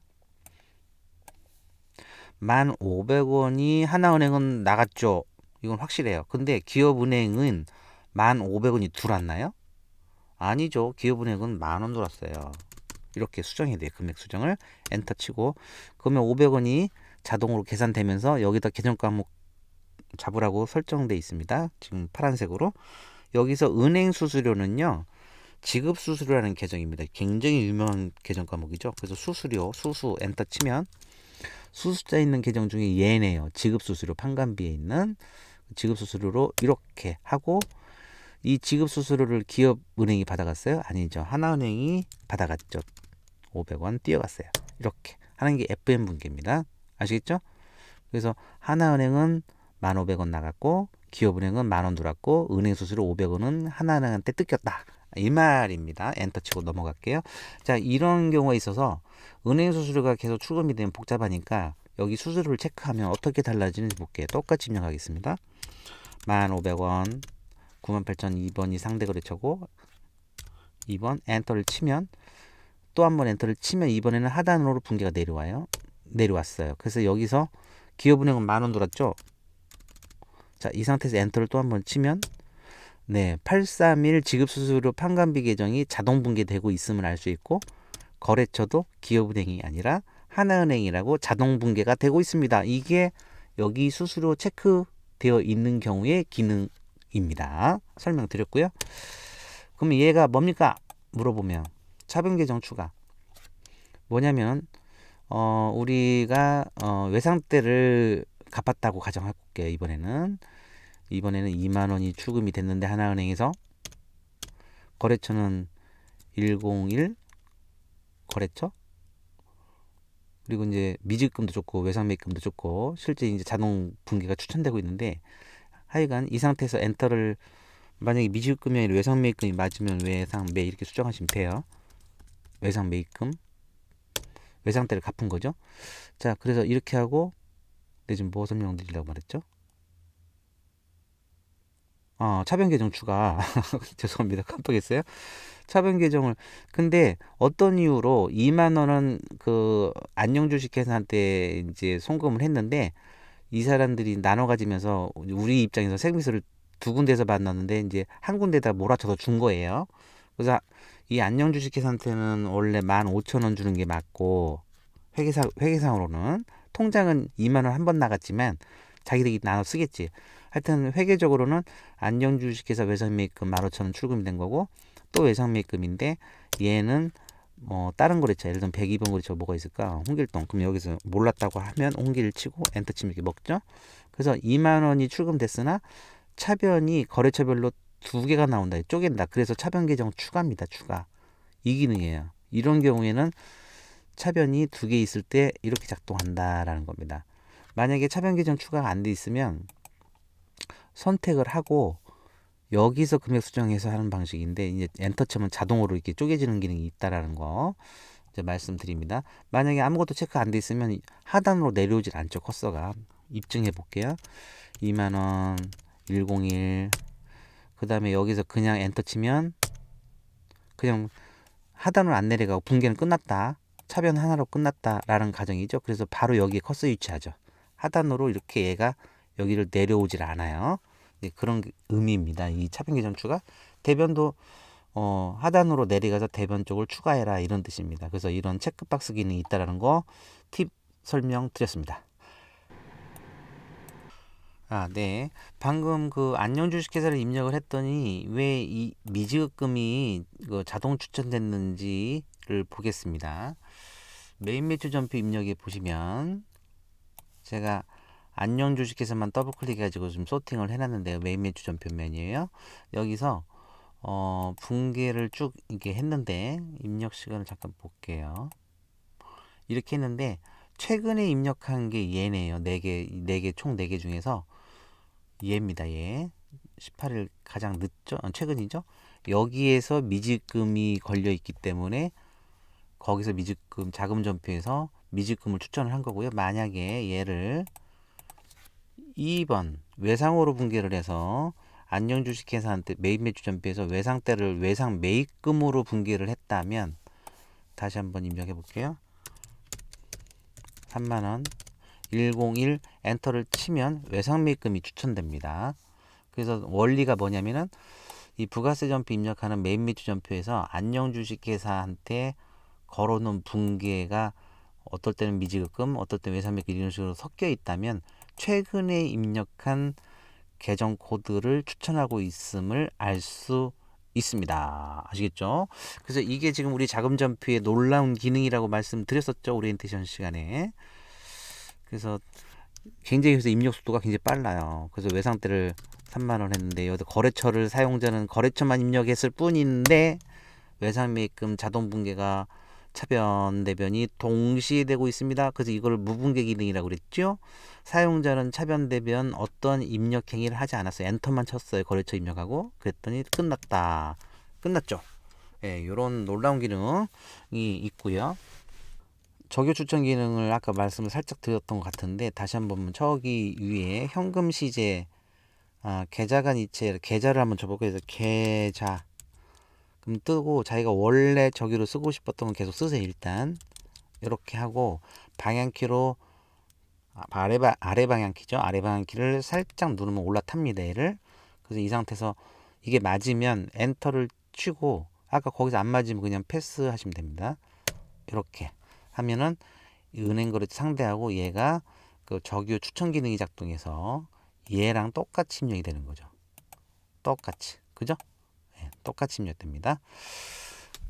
1,500원이 하나은행은 나갔죠. 이건 확실해요. 근데 기업은행은 1,500원이 들어왔나요? 아니죠. 기업은행은 10,000원 들어왔어요. 이렇게 수정해야 돼요. 금액 수정을 엔터 치고 그러면 500원이 자동으로 계산되면서 여기다 계정 과목 잡으라고 설정돼 있습니다. 지금 파란색으로 여기서 은행 수수료는요. 지급 수수료라는 계정입니다. 굉장히 유명한 계정 과목이죠. 그래서 수수료 수수 엔터 치면 수수자 있는 계정 중에 얘네요. 지급 수수료 판관비에 있는 지급 수수료로 이렇게 하고 이 지급 수수료를 기업은행이 받아갔어요? 아니죠. 하나은행이 받아갔죠. 500원 뛰어갔어요. 이렇게 하는 게 FM 분기입니다. 아시겠죠? 그래서 하나은행은 1,500원 나갔고 기업은행은 10,000원 들어왔고 은행 수수료 500원은 하나은행한테 뜯겼다. 이 말입니다. 엔터 치고 넘어갈게요. 자, 이런 경우가 있어서 은행 수수료가 계속 출금이 되면 복잡하니까 여기 수수료를 체크하면 어떻게 달라지는지 볼게요. 똑같이 입력하겠습니다. 1,500원 98,002번이 상대 거래처고 2번 엔터를 치면 또 한 번 엔터를 치면 이번에는 하단으로 붕괴가 내려왔어요. 그래서 여기서 기업은행은 10,000원 돌았죠. 자, 이 상태에서 엔터를 또 한 번 치면 831 지급수수료 판관비 계정이 자동 붕괴되고 있음을 알 수 있고, 거래처도 기업은행이 아니라 하나은행이라고 자동 붕괴가 되고 있습니다. 이게 여기 수수료 체크되어 있는 경우의 기능입니다. 설명드렸고요. 그럼 얘가 뭡니까? 물어보면 차변 계정 추가. 뭐냐면 우리가 외상대를 갚았다고 가정할게요. 이번에는 20,000원이 출금이 됐는데 하나은행에서 거래처는 101 거래처, 그리고 이제 미지급금도 좋고 외상매입금도 좋고 실제 이제 자동 붕괴가 추천되고 있는데, 하여간 이 상태에서 엔터를, 만약에 미지급금이 아니라 외상매입금이 맞으면 외상매 이렇게 수정하시면 돼요. 외상매입금, 외상대를 갚은 거죠. 자, 그래서 이렇게 하고, 지금 뭐 설명드리려고 말했죠? 차변 계정 추가. 죄송합니다. 깜빡했어요. 차변 계정을, 근데 어떤 이유로 20,000원은 그 안녕 주식회사한테 이제 송금을 했는데, 이 사람들이 나눠 가지면서 우리 입장에서 세금세를 두 군데서 받았는데 이제 한 군데다 몰아쳐서 준 거예요. 그래서 이 안녕 주식회사한테는 원래 15,000원 주는 게 맞고, 회계상으로는 통장은 20,000원 한 번 나갔지만 자기들이 나눠 쓰겠지. 하여튼 회계적으로는 안녕 주식회사 외상매입금 15,000원 출금이 된 거고, 또 외상매입금인데 얘는 다른 거래처, 예를 들면 102번 거래처 뭐가 있을까? 홍길동. 그럼 여기서 몰랐다고 하면 홍기를 치고 엔터 치면 이렇게 먹죠. 그래서 20,000원이 출금됐으나 차변이 거래처별로 2개가 나온다. 쪼갠다. 그래서 차변 계정 추가입니다. 추가. 이 기능이에요. 이런 경우에는 차변이 2개 있을 때 이렇게 작동한다라는 겁니다. 만약에 차변 계정 추가가 안 돼 있으면 선택을 하고 여기서 금액 수정해서 하는 방식인데, 이제 엔터 치면 자동으로 이렇게 쪼개지는 기능이 있다라는 거 이제 말씀드립니다. 만약에 아무것도 체크 안 돼 있으면 하단으로 내려오질 않죠. 커서가. 입증해 볼게요. 20,000원 101, 그 다음에 여기서 그냥 엔터 치면 그냥 하단으로 안 내려가고 붕괴는 끝났다, 차변 하나로 끝났다라는 가정이죠. 그래서 바로 여기에 커서 위치하죠. 하단으로 이렇게 얘가 여기를 내려오질 않아요. 그런 의미입니다. 이 차변 계정 추가. 대변도 하단으로 내려가서 대변 쪽을 추가해라, 이런 뜻입니다. 그래서 이런 체크박스 기능이 있다라는 거 팁 설명드렸습니다. 네. 방금 그 안녕 주식회사를 입력을 했더니 왜 이 미지급금이 자동 추천됐는지를 보겠습니다. 메인 매출 전표 입력에 보시면 제가 안녕 주식회사만 더블 클릭해가지고 좀 소팅을 해놨는데요. 메인 매출 전표 메뉴에요. 여기서 붕괴를 쭉 이렇게 했는데, 입력 시간을 잠깐 볼게요. 이렇게 했는데 최근에 입력한 게 얘네요. 4개 총 4개 중에서 얘입니다. 얘 18일 가장 늦죠? 최근이죠? 여기에서 미지급금이 걸려 있기 때문에 거기서 미지급 자금 전표에서 미지급금을 추천을 한 거고요. 만약에 얘를 2번 외상으로 붕괴를 해서 안녕 주식회사한테 매입 매출 전표에서 외상대를 외상 매입금으로 붕괴를 했다면, 다시 한번 입력해 볼게요. 30,000원 101 엔터를 치면 외상 매입금이 추천됩니다. 그래서 원리가 뭐냐면은 이 부가세 전표 입력하는 매입 매출 전표에서 안녕 주식회사한테 걸어놓은 붕괴가 어떨 때는 미지급금, 어떨 때는 외상 매입금 이런 식으로 섞여 있다면 최근에 입력한 계정 코드를 추천하고 있음을 알 수 있습니다. 아시겠죠? 그래서 이게 지금 우리 자금 전표의 놀라운 기능이라고 말씀드렸었죠, 오리엔테이션 시간에. 그래서 굉장히, 그래서 입력 속도가 굉장히 빨라요. 그래서 외상대를 30,000원 했는데 여기서 거래처를 사용자는 거래처만 입력했을 뿐인데 외상 매입금 자동 붕괴가 차변 대변이 동시에 되고 있습니다. 그래서 이걸 무붕괴 기능이라고 그랬죠. 사용자는 차변 대변 어떤 입력 행위를 하지 않았어요. 엔터만 쳤어요. 거래처 입력하고. 그랬더니 끝났다. 끝났죠. 이런 놀라운 기능이 있고요. 적요 추천 기능을 아까 말씀을 살짝 드렸던 것 같은데, 다시 한번 저기 위에 현금 시제 계좌 간 이체, 계좌를 한번 줘볼게요. 그래서 계좌, 그럼 뜨고 자기가 원래 저기로 쓰고 싶었던 건 계속 쓰세요. 일단 이렇게 하고 방향키로 아래 방향키죠. 아래 방향키를 살짝 누르면 올라탑니다. 얘를. 그래서 이 상태에서 이게 맞으면 엔터를 치고 아까 거기서 안 맞으면 그냥 패스 하시면 됩니다. 이렇게 하면은 은행 거래처 상대하고 얘가 그 적유 추천 기능이 작동해서 얘랑 똑같이 입력이 되는 거죠. 똑같이. 그죠? 네, 똑같이 입력됩니다.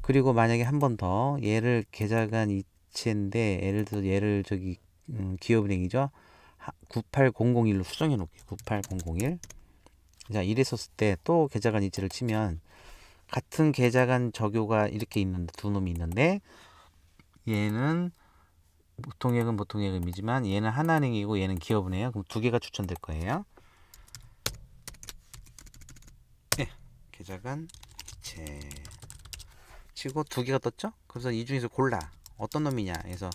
그리고 만약에 한 번 더 얘를 계좌간 이체인데 예를 들어 얘를 저기 기업은행이죠. 98001로 수정해 놓을게요. 98001. 자, 이랬었을 때 또 계좌간 이체를 치면 같은 계좌간 적요가 이렇게 있는데 두 놈이 있는데 얘는 보통액은 보통액음이지만 얘는 하나은행이고 얘는 기업은행이에요. 그럼 두 개가 추천될 거예요. 예, 계좌간 이체 치고 두 개가 떴죠? 그래서 이 중에서 골라 어떤 놈이냐 해서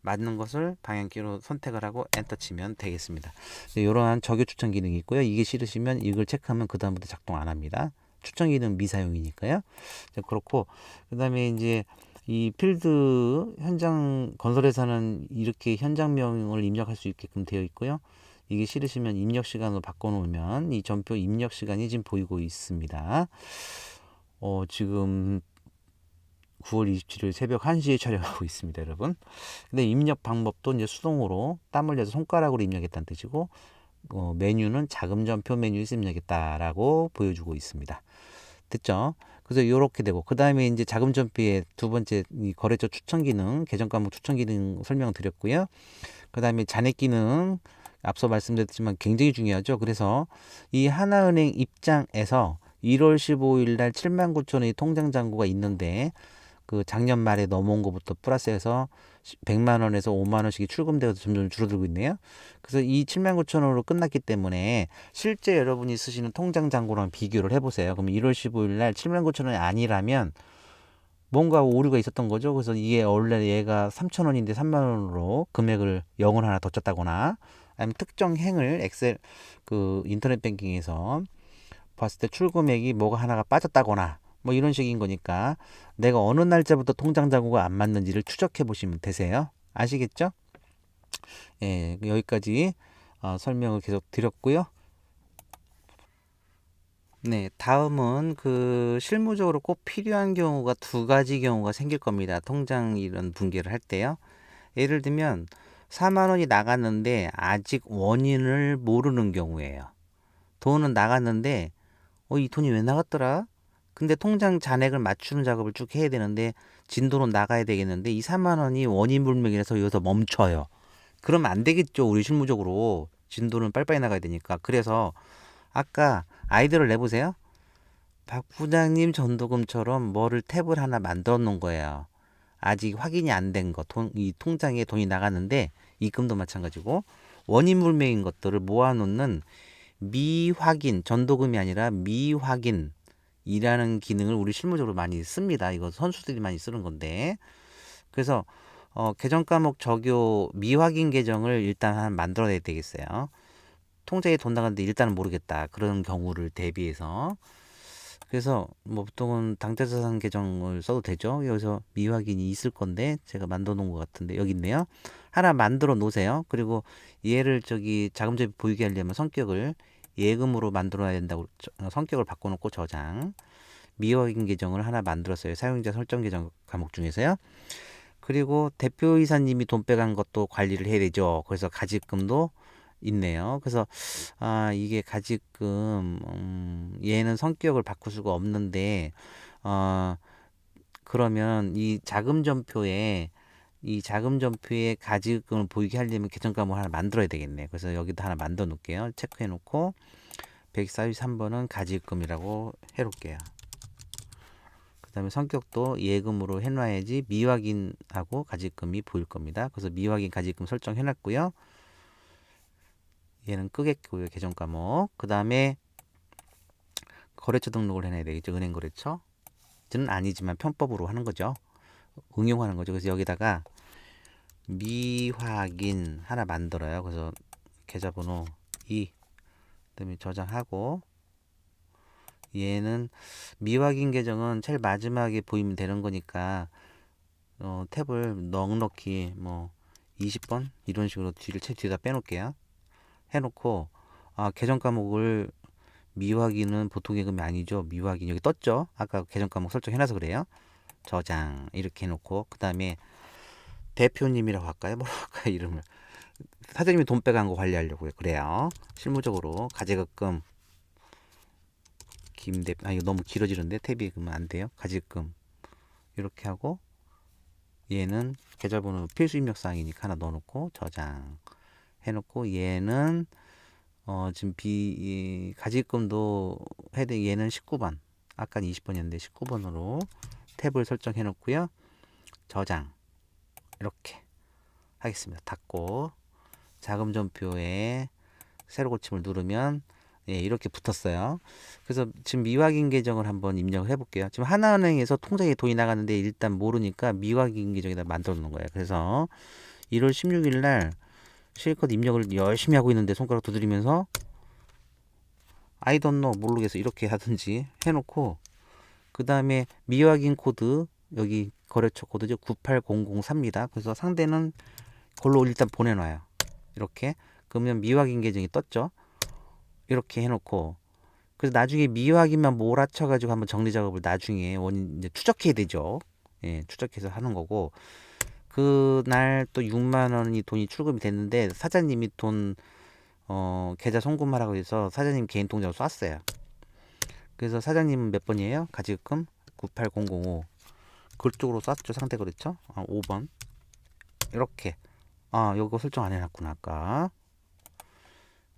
맞는 것을 방향키로 선택을 하고 엔터 치면 되겠습니다. 이러한 적요 추천 기능이 있고요. 이게 싫으시면 이걸 체크하면 그 다음부터 작동 안 합니다. 추천 기능 미사용이니까요. 그렇고 그 다음에 이제 이 필드 현장 건설에서는 이렇게 현장명을 입력할 수 있게끔 되어 있고요. 이게 싫으시면 입력 시간으로 바꿔놓으면 이 전표 입력 시간이 지금 보이고 있습니다. 지금 9월 27일 새벽 1시에 촬영하고 있습니다, 여러분. 근데 입력 방법도 이제 수동으로 땀 흘려서 손가락으로 입력했다는 뜻이고, 메뉴는 자금전표 메뉴에서 입력했다라고 보여주고 있습니다. 됐죠? 그래서 이렇게 되고, 그 다음에 이제 자금전표의 두 번째 이 거래처 추천 기능, 계정 과목 추천 기능 설명 드렸고요. 그 다음에 잔액 기능, 앞서 말씀드렸지만 굉장히 중요하죠. 그래서 이 하나은행 입장에서 1월 15일 날 79,000원의 통장 잔고가 있는데, 그 작년 말에 넘어온 것부터 플러스해서 100만 원에서 5만 원씩이 출금되어서 점점 줄어들고 있네요. 그래서 이 79,000원으로 끝났기 때문에 실제 여러분이 쓰시는 통장 잔고랑 비교를 해보세요. 그럼 1월 15일 날 79,000원이 아니라면 뭔가 오류가 있었던 거죠. 그래서 이게 원래 얘가 3,000원인데 3만 원으로 금액을 0을 하나 더 쳤다거나 아니면 특정 행을 엑셀 그 인터넷 뱅킹에서 봤을 때 출금액이 뭐가 하나가 빠졌다거나 뭐 이런 식인 거니까 내가 어느 날짜부터 통장 잔고가 안 맞는지를 추적해 보시면 되세요. 아시겠죠? 예, 여기까지 설명을 계속 드렸고요. 네, 다음은 그 실무적으로 꼭 필요한 경우가 두 가지 경우가 생길 겁니다. 통장 이런 붕괴를 할 때요. 예를 들면 4만 원이 나갔는데 아직 원인을 모르는 경우예요. 돈은 나갔는데 이 돈이 왜 나갔더라? 근데 통장 잔액을 맞추는 작업을 쭉 해야 되는데 진도로 나가야 되겠는데 이 4만 원이 원인 불명이라서 여기서 멈춰요. 그러면 안 되겠죠. 우리 실무적으로 진도는 빨리빨리 나가야 되니까. 그래서 아까 아이디어를 내보세요. 박 부장님 전도금처럼 뭐를 탭을 하나 만들어 놓은 거예요. 아직 확인이 안 된 거, 이 통장에 돈이 나갔는데 입금도 마찬가지고 원인 불명인 것들을 모아놓는 미확인, 전도금이 아니라 미확인 이라는 기능을 우리 실무적으로 많이 씁니다. 이거 선수들이 많이 쓰는 건데. 그래서 계정 과목 적요 미확인 계정을 일단 한 만들어내야 되겠어요. 통장에 돈 나갔는데 일단은 모르겠다. 그런 경우를 대비해서. 그래서 뭐 보통은 당좌자산 계정을 써도 되죠. 여기서 미확인이 있을 건데 제가 만들어 놓은 것 같은데 여기 있네요. 하나 만들어 놓으세요. 그리고 얘를 저기 자금제비 보이게 하려면 성격을 예금으로 만들어야 된다고 성격을 바꿔놓고 저장. 미확인 계정을 하나 만들었어요. 사용자 설정 계정 과목 중에서요. 그리고 대표이사님이 돈 빼간 것도 관리를 해야 되죠. 그래서 가지금도 있네요. 그래서 이게 가지금 얘는 성격을 바꿀 수가 없는데 그러면 이 자금전표에 가지금을 보이게 하려면 계정 과목 하나 만들어야 되겠네. 그래서 여기도 하나 만들어 놓을게요. 체크해 놓고 143번은 가지금이라고 해 놓을게요. 그 다음에 성격도 예금으로 해놔야지 미확인하고 가지금이 보일 겁니다. 그래서 미확인 가지금 설정해 놨고요. 얘는 끄겠고요. 계정 과목. 그 다음에 거래처 등록을 해놔야 되겠죠. 은행 거래처. 는 아니지만 편법으로 하는 거죠. 응용하는 거죠. 그래서 여기다가 미확인 하나 만들어요. 그래서 계좌번호 2 그다음에 저장하고 얘는 미확인 계정은 제일 마지막에 보이면 되는 거니까 탭을 넉넉히 뭐 20번 이런 식으로 뒤를 책 뒤에다 빼놓을게요. 해놓고 계정 과목을 미확인은 보통 예금이 아니죠. 미확인 여기 떴죠. 아까 계정 과목 설정해놔서 그래요. 저장 이렇게 해놓고 그 다음에 대표님이라고 할까요? 뭐라고 할까요? 이름을 사장님이 돈 빼간 거 관리하려고요. 그래요. 실무적으로 가제급금 김대 이거 너무 길어지는데 탭이 그러면 안 돼요. 가제급금 이렇게 하고 얘는 계좌번호 필수 입력사항이니까 하나 넣어놓고 저장 해놓고 얘는 지금 가지금도 헤드 얘는 19번 아까는 20번이었는데 19번으로 탭을 설정해 놓고요. 저장 이렇게 하겠습니다. 닫고 자금전표에 새로 고침을 누르면 이렇게 붙었어요. 그래서 지금 미확인 계정을 한번 입력을 해볼게요. 지금 하나은행에서 통장에 돈이 나갔는데 일단 모르니까 미확인 계정에다 만들어 놓은 거예요. 그래서 1월 16일 날 실컷 입력을 열심히 하고 있는데 손가락 두드리면서 I don't know 모르겠어 이렇게 하든지 해놓고 그 다음에 미확인 코드 여기 거래처 코드죠 98003입니다. 그래서 상대는 그걸로 일단 보내놔요. 이렇게 그러면 미확인 계정이 떴죠. 이렇게 해놓고 그래서 나중에 미확인만 몰아쳐 가지고 한번 정리 작업을 나중에 원인 이제 추적해야 되죠. 추적해서 하는 거고 그날 또 6만 원이 돈이 출금이 됐는데 사장님이 돈 계좌 송금하라고 해서 사장님 개인 통장으로 쐈어요. 그래서 사장님은 몇 번이에요? 가지금 98005 그쪽으로 쐈죠. 상대 그렇죠? 5번 이렇게 요거 설정 안 해놨구나. 아까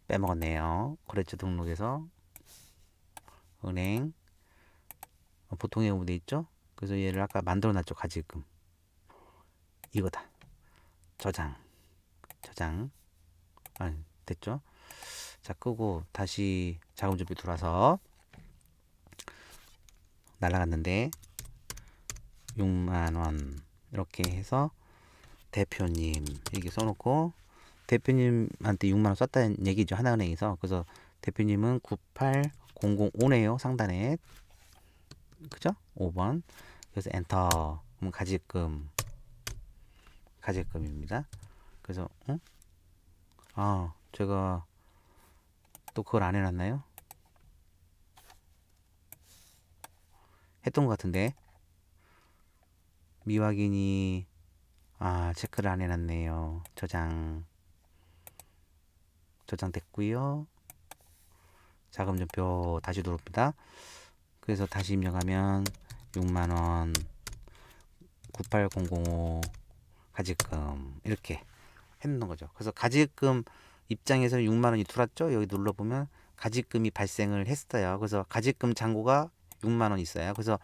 빼먹었네요. 거래처 등록에서 은행 보통의 의무 돼 있죠. 그래서 얘를 아까 만들어 놨죠. 가지금 이거다. 저장 됐죠. 자 끄고 다시 자금 준비 돌아서 날라갔는데 6만원 이렇게 해서 대표님 이렇게 써놓고 대표님한테 6만원 썼다는 얘기죠. 하나은행에서. 그래서 대표님은 98005네요. 상단에 그죠? 5번 그래서 엔터 그럼 가지금입니다. 그래서 제가 또 그걸 안 해놨나요? 했던 것 같은데 미확인이 체크를 안 해놨네요. 저장됐고요. 자금전표 다시 들어옵니다. 그래서 다시 입력하면 6만원 98005 가지금 이렇게 해놓는 거죠. 그래서 가지금 입장에서 6만원이 들어왔죠. 여기 눌러보면 가지금이 발생을 했어요. 그래서 가지금 잔고가 6만원 있어요. 그래서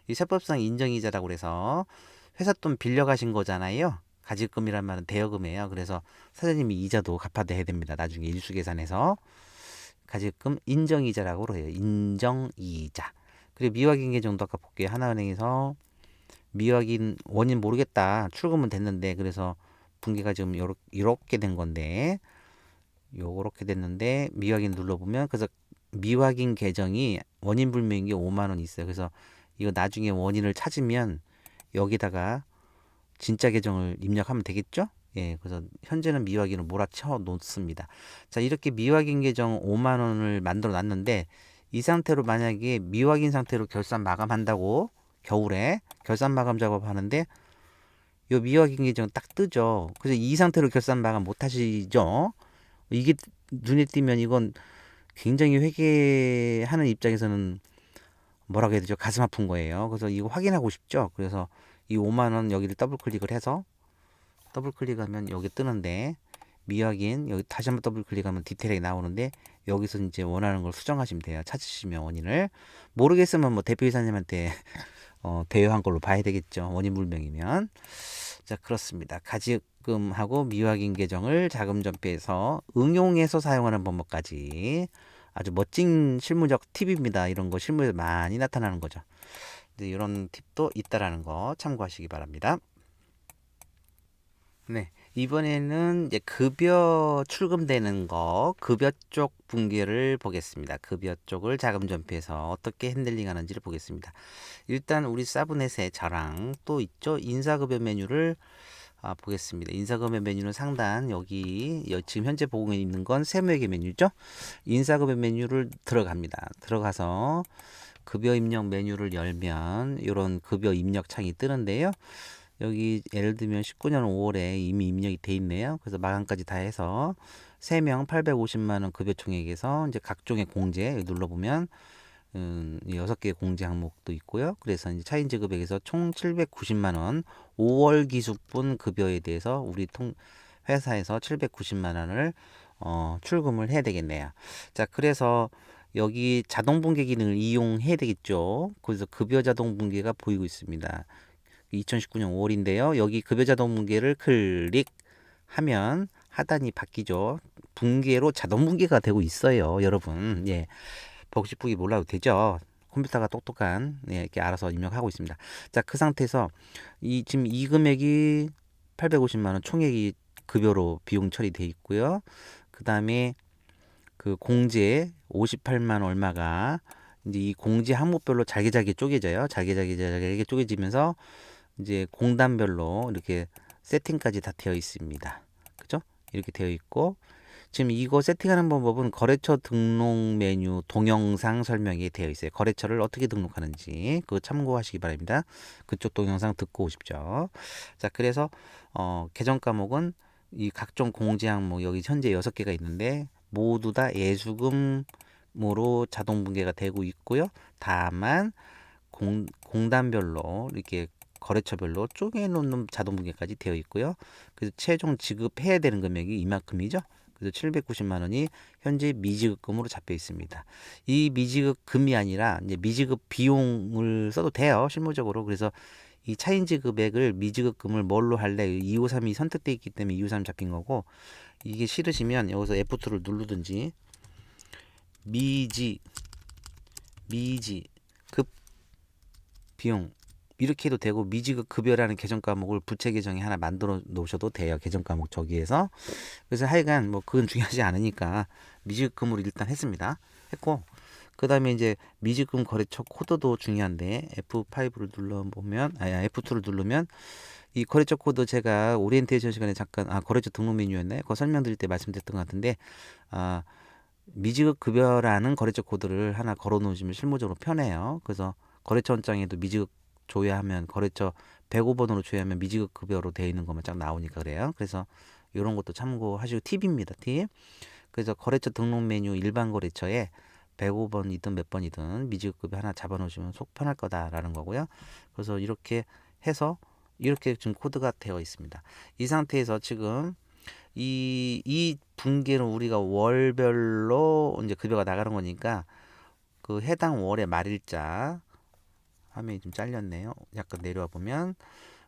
이 세법상 인정이자라고 그래서 회사 돈 빌려 가신 거잖아요. 가지금이란 말은 대여금이에요. 그래서 사장님이 이자도 갚아야 됩니다. 나중에 일수계산해서 가지금 인정이자라고 해요. 인정이자. 그리고 미확인 계정도 아까 볼게요. 하나은행에서 미확인 원인 모르겠다. 출금은 됐는데 그래서 분기가 지금 이렇게 된 건데 요렇게 됐는데 미확인 눌러보면 그래서 미확인 계정이 원인 불명인 게 5만 원 있어요. 그래서 이거 나중에 원인을 찾으면 여기다가 진짜 계정을 입력하면 되겠죠? 그래서 현재는 미확인을 몰아쳐 놓습니다. 자, 이렇게 미확인 계정 5만 원을 만들어 놨는데 이 상태로 만약에 미확인 상태로 결산 마감한다고 겨울에 결산 마감 작업하는데 요 미확인 계정 딱 뜨죠. 그래서 이 상태로 결산 마감 못 하시죠. 이게 눈에 띄면 이건 굉장히 회계하는 입장에서는 뭐라고 해야 되죠? 가슴 아픈 거예요. 그래서 이거 확인하고 싶죠. 그래서 이 5만 원 여기를 더블 클릭을 해서 더블 클릭하면 여기 뜨는데 미확인 여기 다시 한번 더블 클릭하면 디테일이 나오는데 여기서 이제 원하는 걸 수정하시면 돼요. 찾으시면 원인을 모르겠으면 뭐 대표이사님한테 대여한 걸로 봐야 되겠죠. 원인 불명이면. 자, 그렇습니다. 가지금하고 미확인 계정을 자금전표에서 응용해서 사용하는 방법까지 아주 멋진 실무적 팁입니다. 이런 거 실무에 많이 나타나는 거죠. 이런 팁도 있다라는 거 참고하시기 바랍니다. 네. 이번에는 이제 급여 출금되는 거, 급여 쪽 분기를 보겠습니다. 급여 쪽을 자금 전폐해서 어떻게 핸들링 하는지를 보겠습니다. 일단 우리 사브넷에 저랑 또 있죠. 인사급여 메뉴를 보겠습니다. 인사급여 메뉴는 상단 여기 지금 현재 보고 있는 건 세무회계 메뉴죠. 인사급여 메뉴를 들어갑니다. 들어가서 급여 입력 메뉴를 열면 이런 급여 입력 창이 뜨는데요. 여기 예를 들면 19년 5월에 이미 입력이 돼 있네요. 그래서 마감까지 다 해서 3명 850만 원 급여 총액에서 이제 각종의 공제 여기 눌러보면 6개의 공제 항목도 있고요. 그래서 이제 차인지 급액에서 총 790만 원 5월 기수분 급여에 대해서 우리 회사에서 790만 원을 출금을 해야 되겠네요. 자, 그래서 여기 자동 분계 기능을 이용해야 되겠죠. 그래서 급여 자동 분계가 보이고 있습니다. 2019년 5월인데요. 여기 급여 자동 분계를 클릭하면 하단이 바뀌죠. 분계로 자동 분계가 되고 있어요, 여러분. 예. 보고 싶으기 몰라도 되죠. 컴퓨터가 똑똑한 이렇게 알아서 입력하고 있습니다. 자, 그 상태에서 지금 이 금액이 850만 원 총액이 급여로 비용 처리돼 있고요. 그 다음에 그 공제 58만 얼마가 이제 이 공제 항목별로 잘게 쪼개져요. 잘게 쪼개지면서 이제 공단별로 이렇게 세팅까지 다 되어 있습니다. 그죠? 이렇게 되어 있고 지금 이거 세팅하는 방법은 거래처 등록 메뉴 동영상 설명이 되어 있어요. 거래처를 어떻게 등록하는지 그거 참고하시기 바랍니다. 그쪽 동영상 듣고 오십시오. 자, 그래서 계정 과목은 이 각종 공제 항목 여기 현재 6개가 있는데 모두 다 예수금으로 자동 분계가 되고 있고요. 다만 공단별로 이렇게 거래처별로 쪼개놓는 자동 분계까지 되어 있고요. 그래서 최종 지급해야 되는 금액이 이만큼이죠. 그래서 790만 원이 현재 미지급금으로 잡혀 있습니다. 이 미지급금이 아니라 이제 미지급 비용을 써도 돼요. 실무적으로. 그래서 이 차인지 금액을 미지급금을 뭘로 할래? 253이 선택되어 있기 때문에 253 잡힌 거고 이게 싫으시면 여기서 F2를 누르든지 미지급 비용 이렇게 해도 되고 미지급 급여라는 계정 과목을 부채 계정에 하나 만들어 놓으셔도 돼요. 계정 과목 저기에서. 그래서 하여간 뭐 그건 중요하지 않으니까 미지급금으로 일단 했습니다. 했고 그 다음에 이제 미지급 거래처 코드도 중요한데 F5를 눌러보면 F2를 누르면 이 거래처 코드 제가 오리엔테이션 시간에 잠깐 거래처 등록 메뉴였나요? 그거 설명드릴 때 말씀드렸던 것 같은데 미지급 급여라는 거래처 코드를 하나 걸어 놓으시면 실무적으로 편해요. 그래서 거래처 원장에도 미지급 줘야 하면 거래처 105번으로 줘야 하면 미지급 급여로 되어 있는 것만 쫙 나오니까 그래요. 그래서 이런 것도 참고하시고 팁입니다. 팁. 그래서 거래처 등록 메뉴 일반 거래처에 105번이든 몇 번이든 미지급 급여 하나 잡아 놓으시면 속 편할 거다라는 거고요. 그래서 이렇게 해서 이렇게 지금 코드가 되어 있습니다. 이 상태에서 지금 이 분계는 우리가 월별로 이제 급여가 나가는 거니까 그 해당 월의 말일자 화면이 좀 잘렸네요. 약간 내려와 보면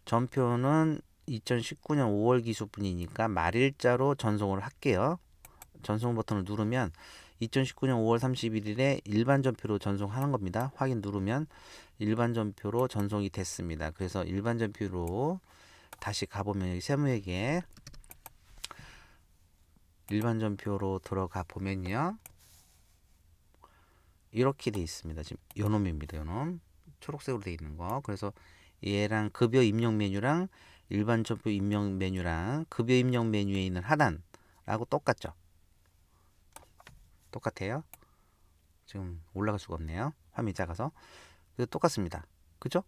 전표는 2019년 5월 기수분이니까 말일자로 전송을 할게요. 전송 버튼을 누르면 2019년 5월 31일에 일반 전표로 전송하는 겁니다. 확인 누르면 일반 전표로 전송이 됐습니다. 그래서 일반 전표로 다시 가보면 여기 세무회계 일반 전표로 들어가 보면요. 이렇게 돼 있습니다. 지금 요놈입니다. 요놈. 초록색으로 돼 있는 거. 그래서 얘랑 급여 입력 메뉴랑 일반 전표 입력 메뉴랑 급여 입력 메뉴에 있는 하단하고 똑같죠. 똑같아요. 지금 올라갈 수가 없네요. 화면이 작아서. 그래서 똑같습니다. 그죠?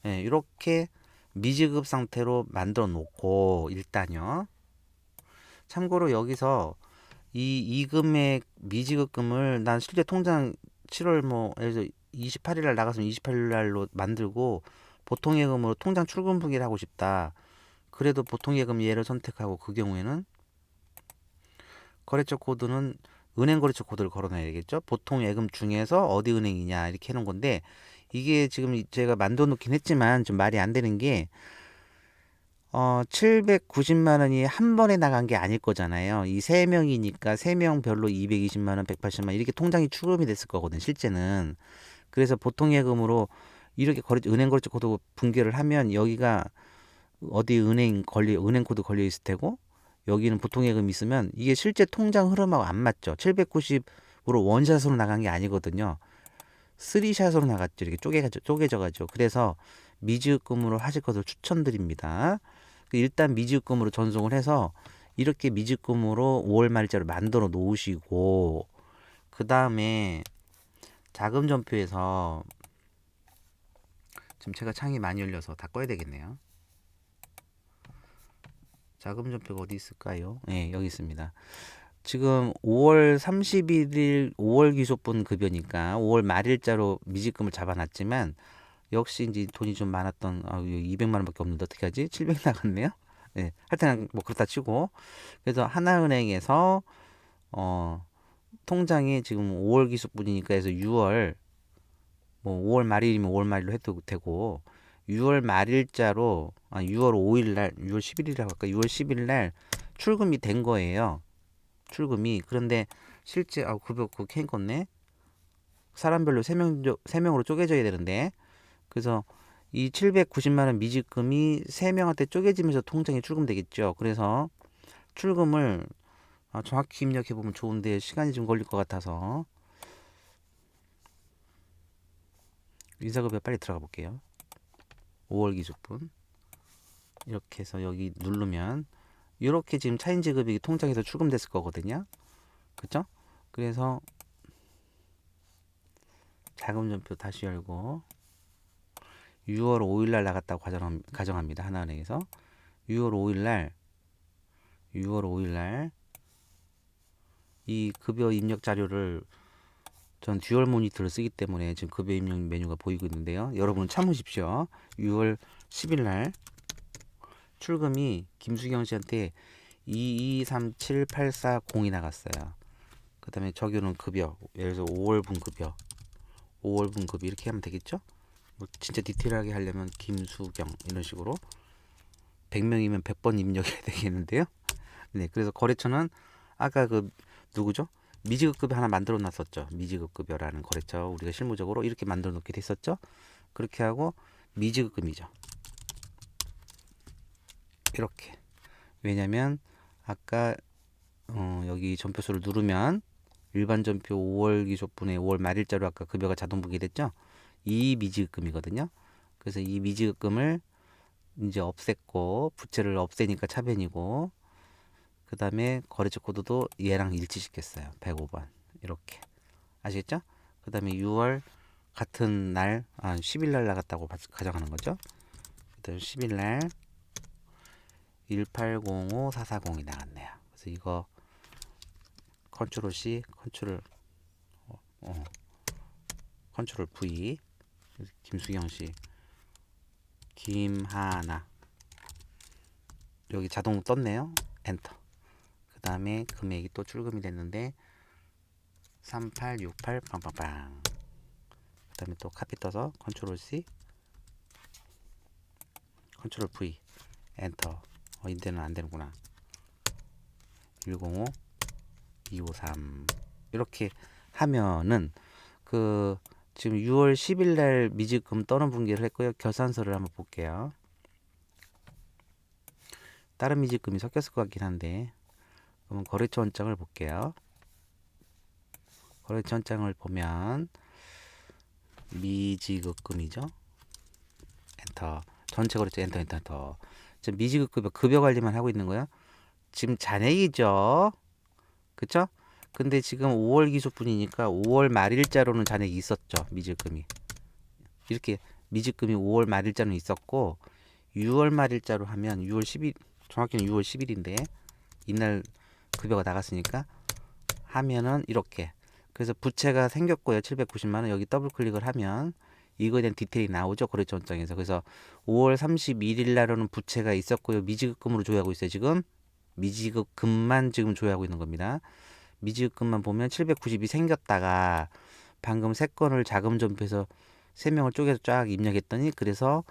네, 이렇게 미지급 상태로 만들어 놓고 일단요. 참고로 여기서 이 금액 미지급금을 난 실제 통장 7월 뭐 예를 들어 28일 날 나갔으면 28일 날로 만들고 보통 예금으로 통장 출금 분기를 하고 싶다. 그래도 보통 예금 예를 선택하고 그 경우에는 거래처 코드는 은행 거래처 코드를 걸어놔야 되겠죠. 보통 예금 중에서 어디 은행이냐 이렇게 해놓은 건데 이게 지금 제가 만들어 놓긴 했지만 좀 말이 안 되는 게 790만 원이 한 번에 나간 게 아닐 거잖아요. 이 세 명이니까 세 명별로 220만 원, 180만 원 이렇게 통장이 출금이 됐을 거거든, 실제는. 그래서 보통 예금으로 이렇게 은행 거래처 코드 분개를 하면 여기가 어디 은행 코드 걸려 있을 테고, 여기는 보통예금 있으면 이게 실제 통장 흐름하고 안 맞죠. 790으로 원샷으로 나간 게 아니거든요. 쓰리샷으로 나갔죠. 이렇게 쪼개져 가지고. 그래서 미지급금으로 하실 것을 추천드립니다. 일단 미지급금으로 전송을 해서 이렇게 미지급금으로 5월 말일자로 만들어 놓으시고, 그 다음에 자금전표에서, 지금 제가 창이 많이 열려서 다 꺼야 되겠네요. 자금전표가 어디 있을까요? 네, 여기 있습니다. 지금 5월 31일 5월 기속분 급여니까 5월 말일자로 미지급금을 잡아놨지만, 역시 이제 돈이 좀 많았던, 200만 원밖에 없는데 어떻게 하지? 700 나갔네요. 네, 하여튼 뭐 그렇다 치고, 그래서 하나은행에서 통장이 지금 5월 기속분이니까 해서 6월, 뭐 5월 말일이면 5월 말일로 해도 되고, 6월 말일자로 6월 5일 날, 6월 11일이라고 할까? 6월 10일 날 출금이 된 거예요. 출금이. 그런데 실제 급여 그 케인 껐네. 사람별로 3명으로 쪼개져야 되는데, 그래서 이 790만 원 미지급금이 3명한테 쪼개지면서 통장에 출금되겠죠. 그래서 출금을 정확히 입력해 보면 좋은데 시간이 좀 걸릴 것 같아서 인사급여 빨리 들어가 볼게요. 5월 기준분 이렇게 해서 여기 누르면 이렇게 지금 차인지급이 통장에서 출금됐을 거거든요. 그쵸? 그래서 자금전표 다시 열고 6월 5일 날 나갔다고 가정합니다. 하나은행에서 6월 5일 날 이 급여 입력 자료를 전 듀얼 모니터를 쓰기 때문에 지금 급여 입력 메뉴가 보이고 있는데요. 여러분은 참으십시오. 6월 10일 날 출금이 김수경 씨한테 2237840이 나갔어요. 그 다음에 적용은 급여, 예를 들어서 5월분 급여, 5월분 급여 이렇게 하면 되겠죠? 뭐 진짜 디테일하게 하려면 김수경 이런 식으로 100명이면 100번 입력해야 되겠는데요. 네, 그래서 거래처는 아까 그 누구죠? 미지급급여 하나 만들어 놨었죠. 미지급급여라는 거래처 우리가 실무적으로 이렇게 만들어 놓게 됐었죠. 그렇게 하고 미지급금이죠. 이렇게. 왜냐면 아까 여기 전표수를 누르면 일반 전표 5월 기속분에 5월 말일자로 아까 급여가 자동 분기됐죠. 이 미지급금이거든요. 그래서 이 미지급금을 이제 없앴고 부채를 없애니까 차변이고, 그 다음에 거래처 코드도 얘랑 일치시켰어요. 105번 이렇게. 아시겠죠? 그 다음에 6월 같은 날 10일 날 나갔다고 가정하는 거죠. 그다음 10일 날 1805440이 나갔네요. 그래서 이거 컨트롤 C, 컨트롤 V, 김수경 씨, 김하나, 여기 자동 떴네요. 엔터. 그 다음에 금액이 또 출금이 됐는데 3868 빵빵빵. 그 다음에 또 카피 떠서 컨트롤 C, 컨트롤 V, 엔터. 이때는 안 되는구나. 105 253 이렇게 하면은 그 지금 6월 10일 날 미지금 떠는 분기를 했고요. 결산서를 한번 볼게요. 다른 미지금이 섞였을 것 같긴 한데, 그러면 거래처 원장을 볼게요. 거래처 원장을 보면 미지급금이죠. 엔터. 전체 거래처 엔터. 지금 미지급급여 급여 관리만 하고 있는 거야. 지금 잔액이죠. 그쵸? 근데 지금 5월 기속분이니까 5월 말일자로는 잔액이 있었죠. 미지급금이. 이렇게 미지급금이 5월 말일자는 있었고 6월 말일자로 하면 6월 10일, 정확히는 6월 10일인데 이날 급여가 나갔으니까 하면은 이렇게. 그래서 부채가 생겼고요. 790만 원. 여기 더블 클릭을 하면 이거에 대한 디테일이 나오죠. 거래처 원장에서. 그래서 5월 31일 날로는 부채가 있었고요. 미지급금으로 조회하고 있어요. 지금 미지급금만 지금 조회하고 있는 겁니다. 미지급금만 보면 790이 생겼다가 방금 3건을 자금전표에서 3명을 쪼개서 쫙 입력했더니 그래서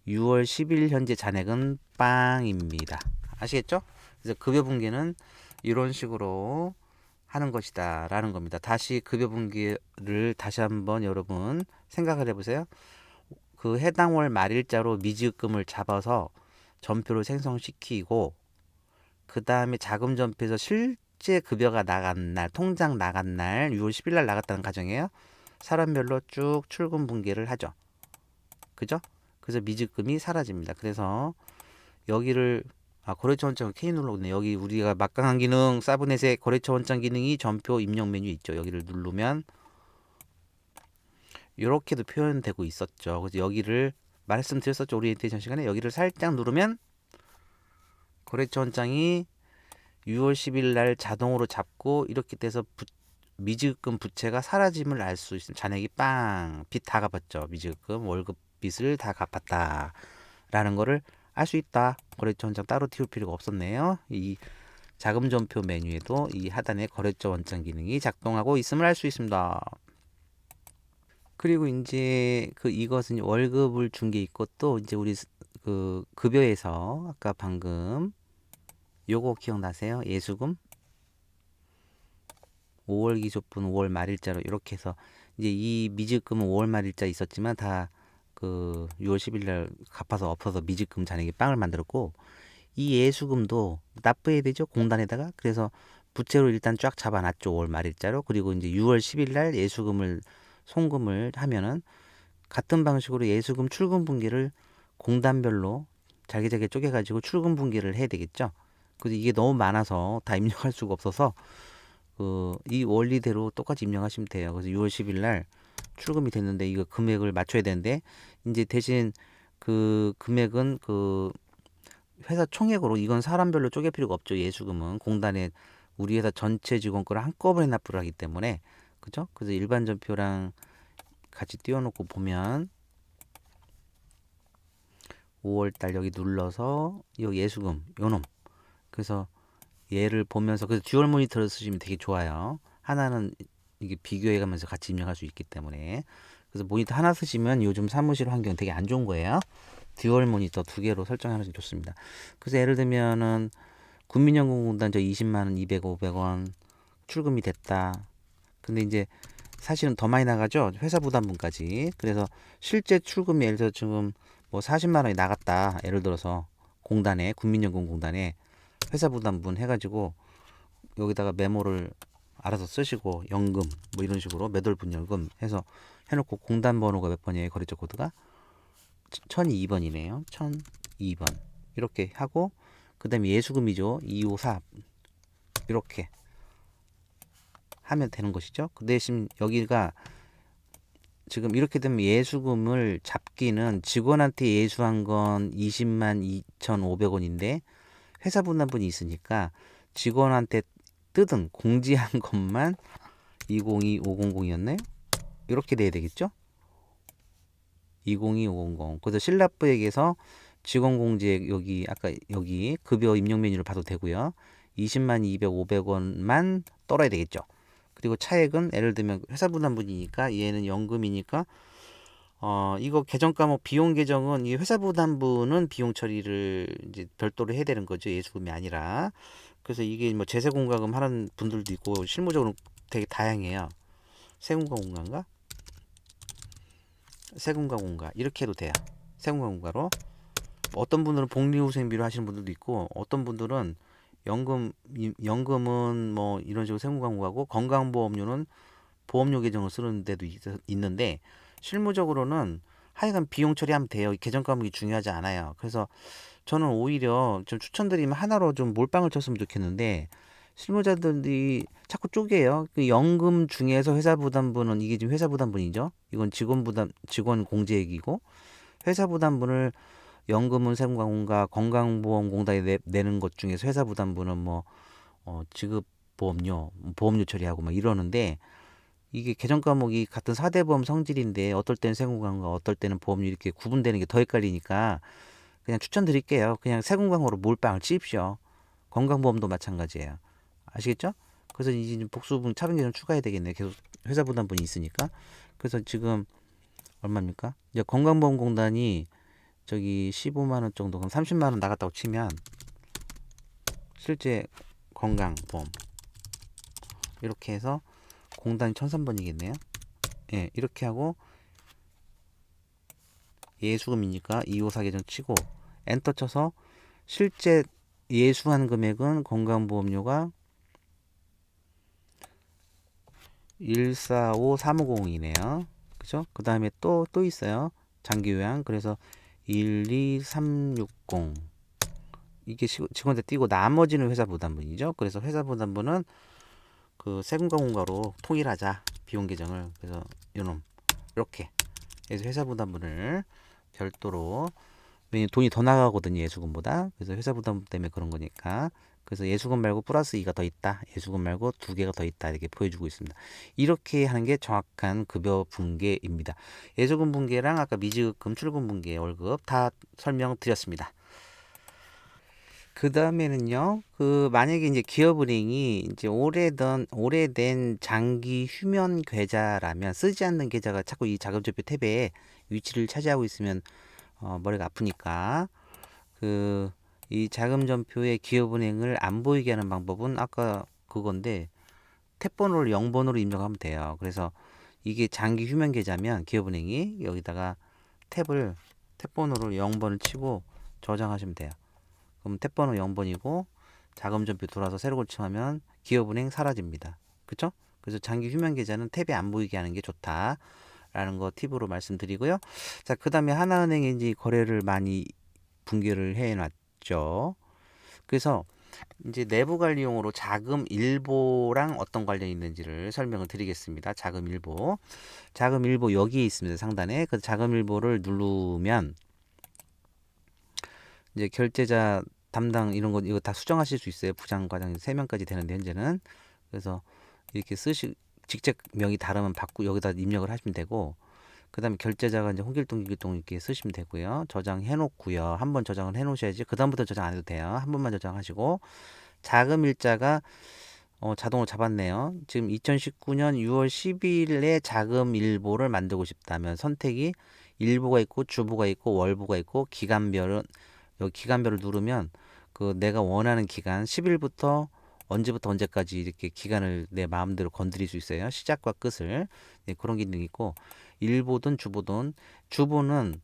6월 10일 현재 잔액은 빵입니다. 아시겠죠? 그래서 급여 분기는 이런 식으로 하는 것이다 라는 겁니다. 다시 급여 분기를 다시 한번 여러분 생각을 해보세요. 그 해당 월 말일자로 미지급금을 잡아서 전표를 생성시키고 그 다음에 자금 전표에서 실제 급여가 나간 날, 통장 나간 날 6월 10일 날 나갔다는 가정이에요. 사람별로 쭉 출금 분기를 하죠. 그죠? 그래서 미지금이 사라집니다. 그래서 여기를 거래처 원장 K 눌러보네. 여기 우리가 막강한 기능 사브넷의 거래처 원장 기능이 전표 입력 메뉴 있죠. 여기를 누르면 이렇게도 표현되고 있었죠. 그래서 여기를 말씀드렸었죠. 오리엔테이션 시간에 여기를 살짝 누르면 거래처 원장이 6월 10일 날 자동으로 잡고 이렇게 돼서 미지금 부채가 사라짐을 알 수 있습니다. 잔액이 빵! 빚 다 갚았죠. 미지금 월급 빚을 다 갚았다 라는 거를 알 수 있다. 거래처 원장 따로 띄울 필요가 없었네요. 이 자금 전표 메뉴에도 이 하단에 거래처 원장 기능이 작동하고 있음을 알 수 있습니다. 그리고 이제 이것은 월급을 준 게 있고 또 이제 우리 그 급여에서 아까 방금 요거 기억나세요? 예수금 5월 기초분 5월 말일자로 이렇게 해서 이제 이 미지금은 5월 말일자 있었지만 다 그 6월 10일 날 갚아서 엎어서 미지금 잔액이 빵을 만들었고 이 예수금도 납부해야 되죠 공단에다가. 그래서 부채로 일단 쫙 잡아놨죠 5월 말일자로. 그리고 이제 6월 10일 날 예수금을 송금을 하면은 같은 방식으로 예수금 출금 분기를 공단별로 잘게 쪼개가지고 출금 분기를 해야 되겠죠. 그래서 이게 너무 많아서 다 입력할 수가 없어서 이 원리대로 똑같이 입력하시면 돼요. 그래서 6월 10일 날 출금이 됐는데 이거 금액을 맞춰야 되는데 이제 대신 그 금액은 그 회사 총액으로 이건 사람별로 쪼갤 필요가 없죠. 예수금은 공단에 우리 회사 전체 직원 거를 한꺼번에 납부를 하기 때문에 그죠? 그래서 일반 전표랑 같이 띄워놓고 보면 5월달 여기 눌러서 이 예수금 요놈 그래서 얘를 보면서 그래서 듀얼 모니터를 쓰시면 되게 좋아요. 하나는 이게 비교해가면서 같이 입력할 수 있기 때문에. 그래서 모니터 하나 쓰시면 요즘 사무실 환경 되게 안 좋은 거예요. 듀얼 모니터 두 개로 설정하는 게 좋습니다. 그래서 예를 들면은 국민연금공단 저 20만 원, 200, 500원 출금이 됐다. 근데 이제 사실은 더 많이 나가죠. 회사 부담분까지. 그래서 실제 출금이 예를 들어 지금 뭐 40만 원이 나갔다. 예를 들어서 공단에 국민연금공단에 회사 부담분 해가지고 여기다가 메모를 알아서 쓰시고 연금 뭐 이런 식으로 매달 분연금 해서 해놓고 공단 번호가 몇 번이에요? 거래처 코드가 1002번이네요. 1002번 이렇게 하고 그 다음에 예수금이죠. 254 이렇게 하면 되는 것이죠. 그 대신 여기가 지금 이렇게 되면 예수금을 잡기는 직원한테 예수한 건 20만 2,500원인데 회사 분담분이 있으니까 직원한테 뜯은 공지한 것만 202500이었나요? 이렇게 돼야 되겠죠? 202500. 그래서 신납부액에서 직원 공지액 여기 아까 여기 급여 입력 메뉴를 봐도 되고요. 20만 200, 500원만 떨어야 되겠죠. 그리고 차액은 예를 들면 회사 부담분이니까 얘는 연금이니까 이거 계정 과목 비용 계정은 이 회사 부담분은 비용 처리를 이제 별도로 해야 되는 거죠. 예수금이 아니라. 그래서 이게 뭐 제세 공과금 하는 분들도 있고 실무적으로 되게 다양해요. 세금과 공과인가? 세금과 공과 이렇게 해도 돼요. 세금과 공과로 어떤 분들은 복리후생비로 하시는 분들도 있고 어떤 분들은 연금은 뭐 이런 식으로 세금과 공과고 건강보험료는 보험료 계정을 쓰는 데도 있는데 실무적으로는 하여간 비용 처리하면 돼요. 계정 과목이 중요하지 않아요. 그래서 저는 오히려 좀 추천드리면 하나로 좀 몰빵을 쳤으면 좋겠는데 실무자들이 자꾸 쪼개요. 그 연금 중에서 회사 부담분은 이게 지금 회사 부담분이죠. 이건 직원 공제액이고 회사 부담분을 연금은 세금과공과 건강보험공단에 내는 것 중에서 회사 부담분은 뭐 지급보험료, 보험료 처리하고 막 이러는데 이게 계정 과목이 같은 4대 보험 성질인데 어떨 때는 세금과공과 어떨 때는 보험료 이렇게 구분되는 게 더 헷갈리니까 그냥 추천드릴게요. 그냥 세금과공으로 몰빵을 치십시오. 건강보험도 마찬가지예요. 아시겠죠? 그래서 이제 복수분 차등 계정 추가해야 되겠네요. 계속 회사 부담분이 있으니까. 그래서 지금 얼마입니까? 이제 건강보험공단이 저기 15만 원 정도 그럼 30만 원 나갔다고 치면 실제 건강보험 이렇게 해서 공단이 1003번이겠네요. 예, 이렇게 하고 예수금이니까 254 계정 치고 엔터 쳐서 실제 예수한 금액은 건강보험료가 145350이네요. 그죠? 그 다음에 또 있어요. 장기요양. 그래서 12360. 이게 직원들 띄고 나머지는 회사 부담분이죠. 그래서 회사 부담분은 그 세금과 공과로 통일하자. 비용 계정을. 그래서 요놈. 이렇게. 그래서 회사 부담분을 별도로, 왜냐면 돈이 더 나가거든요, 예수금보다. 그래서 회사 부담 때문에 그런 거니까. 그래서 예수금 말고 플러스 2가 더 있다. 예수금 말고 2개가 더 있다. 이렇게 보여주고 있습니다. 이렇게 하는 게 정확한 급여 분계입니다. 예수금 분계랑 아까 미지급금, 출금 분계, 월급 다 설명드렸습니다. 그 다음에는요, 만약에 이제 기업은행이 이제 오래된 장기 휴면 계좌라면, 쓰지 않는 계좌가 자꾸 이 자금지표 탭에 위치를 차지하고 있으면 머리가 아프니까, 이 자금전표에 기업은행을 안 보이게 하는 방법은 아까 그건데, 탭 번호를 0번으로 입력하면 돼요. 그래서 이게 장기 휴면 계좌면 기업은행이 여기다가 탭 번호를 0번을 치고 저장하시면 돼요. 그럼 탭 번호 0번이고 자금전표 돌아서 새로 고침하면 기업은행 사라집니다. 그쵸? 그래서 장기 휴면 계좌는 탭에 안 보이게 하는 게 좋다라는 거 팁으로 말씀드리고요. 자, 그 다음에 하나은행이 이제 거래를 많이 분개를 해놨죠. 그래서 이제 내부 관리용으로 자금일보랑 어떤 관련이 있는지를 설명을 드리겠습니다. 자금일보. 자금일보 여기에 있습니다. 상단에. 그 자금일보를 누르면 이제 결제자 담당 이런 거 이거 다 수정하실 수 있어요. 부장, 과장 3명까지 되는데 현재는. 그래서 이렇게 직책 명이 다르면 여기다 입력을 하시면 되고, 그다음에 결제자가 이제 홍길동 이렇게 쓰시면 되고요. 저장해 놓고요. 한번 저장을 해 놓으셔야지. 그다음부터 저장 안 해도 돼요. 한 번만 저장하시고, 자금 일자가 자동으로 잡았네요. 지금 2019년 6월 12일에 자금 일보를 만들고 싶다면 선택이 일보가 있고 주보가 있고 월보가 있고 기간별은, 여기 기간별을 누르면 내가 원하는 기간 10일부터 언제부터 언제까지 이렇게 기간을 내 마음대로 건드릴 수 있어요. 시작과 끝을. 네, 그런 기능이 있고, 일보든 주보든, 주보는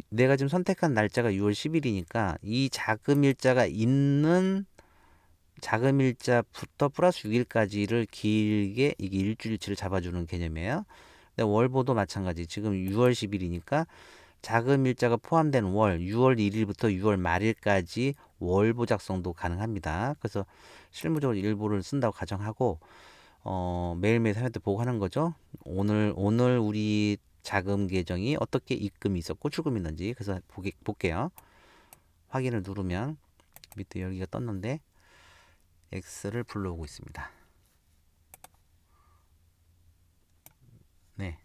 내가 지금 선택한 날짜가 6월 10일이니까 이 자금일자가 있는 자금일자부터 플러스 6일까지를 길게 이게 일주일치를 잡아주는 개념이에요. 근데 월보도 마찬가지. 지금 6월 10일이니까 자금일자가 포함된 월, 6월 1일부터 6월 말일까지 월보 작성도 가능합니다. 그래서 실무적으로 일보를 쓴다고 가정하고 매일매일 사람한테 보고 하는 거죠. 오늘 우리 자금 계정이 어떻게 입금이 있었고 출금이 있는지. 그래서 볼게요. 확인을 누르면 밑에 여기가 떴는데 X를 불러오고 있습니다. 네,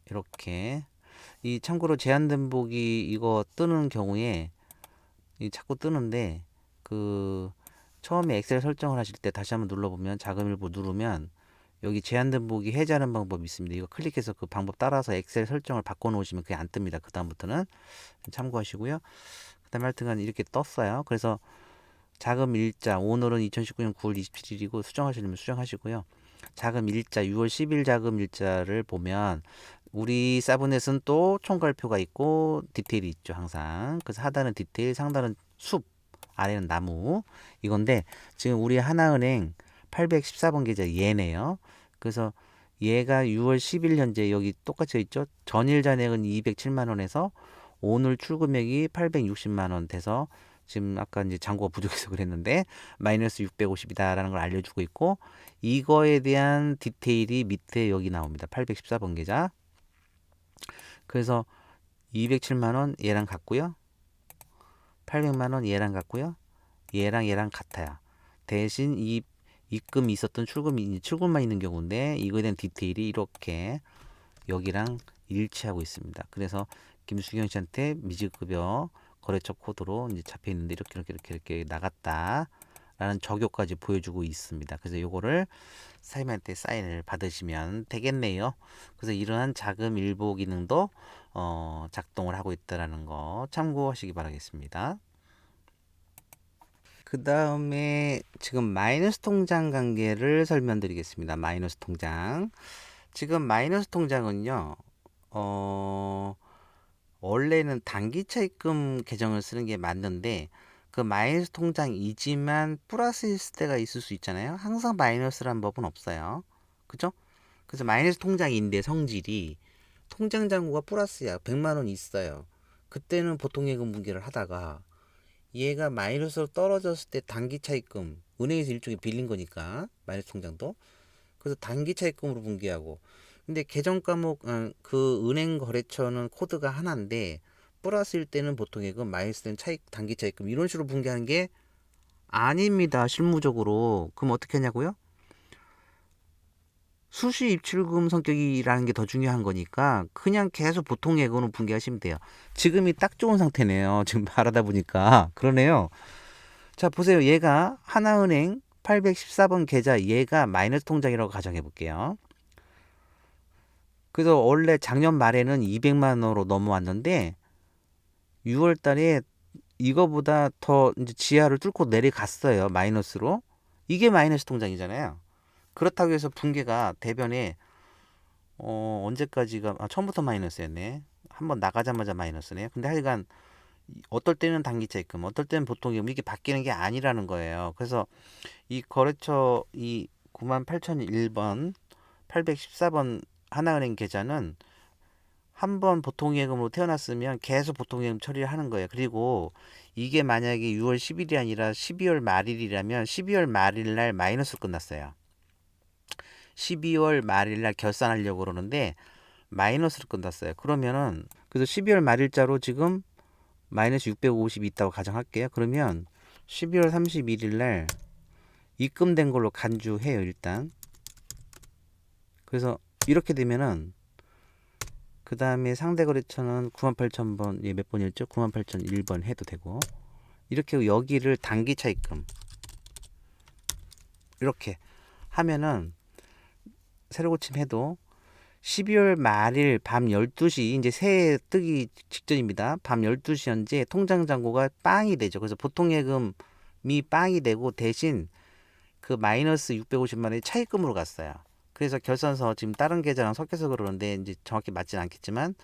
이렇게. 이 참고로 제한된 보기 이거 뜨는 경우에 자꾸 뜨는데, 처음에 엑셀 설정을 하실 때 다시 한번 눌러보면, 자금일보 누르면 여기 제한된 보기 해제하는 방법이 있습니다. 이거 클릭해서 그 방법 따라서 엑셀 설정을 바꿔 놓으시면 그게 안 뜹니다. 그 다음부터는 참고하시고요. 그 다음에 하여튼간 이렇게 떴어요. 그래서 자금 일자, 오늘은 2019년 9월 27일이고 수정하시려면 수정하시고요. 자금 일자, 6월 10일 자금 일자를 보면 우리 사브넷은 또 총괄표가 있고 디테일이 있죠, 항상. 그래서 하단은 디테일, 상단은 숲, 아래는 나무. 이건데 지금 우리 하나은행 814번 계좌 얘네요. 그래서 얘가 6월 10일 현재 여기 똑같이 있죠. 전일 잔액은 207만 원에서 오늘 출금액이 860만 원 돼서 지금 아까 이제 잔고가 부족해서 그랬는데 마이너스 650이다라는 걸 알려주고 있고, 이거에 대한 디테일이 밑에 여기 나옵니다. 814번 계좌. 그래서 207만 원 얘랑 같고요. 800만 원 얘랑 같고요. 얘랑 같아요. 대신 이 입금이 있었던 출금만 있는 경우인데 이거에 대한 디테일이 이렇게 여기랑 일치하고 있습니다. 그래서 김수경 씨한테 미지급여 거래처 코드로 이제 잡혀 있는데 이렇게 나갔다라는 적용까지 보여주고 있습니다. 그래서 요거를 사장님한테 사인을 받으시면 되겠네요. 그래서 이러한 자금 일보 기능도 작동을 하고 있다라는 거 참고하시기 바라겠습니다. 그 다음에 지금 마이너스 통장 관계를 설명드리겠습니다. 마이너스 통장. 지금 마이너스 통장은요, 원래는 단기 차입금 계정을 쓰는 게 맞는데, 그 마이너스 통장이지만 플러스일 때가 있을 수 있잖아요. 항상 마이너스라는 법은 없어요. 그죠? 그래서 마이너스 통장인데 성질이 통장 잔고가 플러스야. 100만 원 있어요. 그때는 보통 예금 분기를 하다가 얘가 마이너스로 떨어졌을 때 단기 차입금, 은행에서 일종의 빌린 거니까 마이너스 통장도, 그래서 단기 차입금으로 분기하고. 근데 계정 과목 그 은행 거래처는 코드가 하나인데 플러스일 때는 보통 예금, 마이너스 때는 단기 차입금 이런 식으로 분기하는 게 아닙니다. 실무적으로. 그럼 어떻게 하냐고요? 수시 입출금 성격이라는 게 더 중요한 거니까 그냥 계속 보통 예금으로 분기하시면 돼요. 지금이 딱 좋은 상태네요. 지금 말하다 보니까 그러네요. 자, 보세요. 얘가 하나은행 814번 계좌, 얘가 마이너스 통장이라고 가정해 볼게요. 그래서 원래 작년 말에는 200만 원으로 넘어왔는데 6월 달에 이거보다 더 이제 지하를 뚫고 내려갔어요. 마이너스로. 이게 마이너스 통장이잖아요. 그렇다고 해서 분계가 대변에 언제까지가 처음부터 마이너스였네. 한번 나가자마자 마이너스네. 근데 하여간 어떨 때는 단기차 입금, 어떨 때는 보통 예금, 이게 바뀌는 게 아니라는 거예요. 그래서 이 거래처 이 98,001번 814번 하나은행 계좌는 한번 보통 예금으로 태어났으면 계속 보통 예금 처리를 하는 거예요. 그리고 이게 만약에 6월 10일이 아니라 12월 말일이라면 12월 말일 날 마이너스로 끝났어요. 12월 말일 날 결산하려고 그러는데 마이너스로 끝났어요. 그러면은 그래서 12월 말일자로 지금 마이너스 650이 있다고 가정할게요. 그러면 12월 31일 날 입금된 걸로 간주해요, 일단. 그래서 이렇게 되면은 그 다음에 상대 거래처는 98,000번, 예, 몇 번이었죠? 98,001번 해도 되고, 이렇게 여기를 단기 차입금 이렇게 하면은 새로 고침해도 12월 말일 밤 12시, 이제 새해 뜨기 직전입니다. 밤 12시 현재 통장 잔고가 빵이 되죠. 그래서 보통 예금이 빵이 되고 대신 그 마이너스 650만 원이 차입금으로 갔어요. 그래서 결산서 지금 다른 계좌랑 섞여서 그러는데 이제 정확히 맞진 않겠지만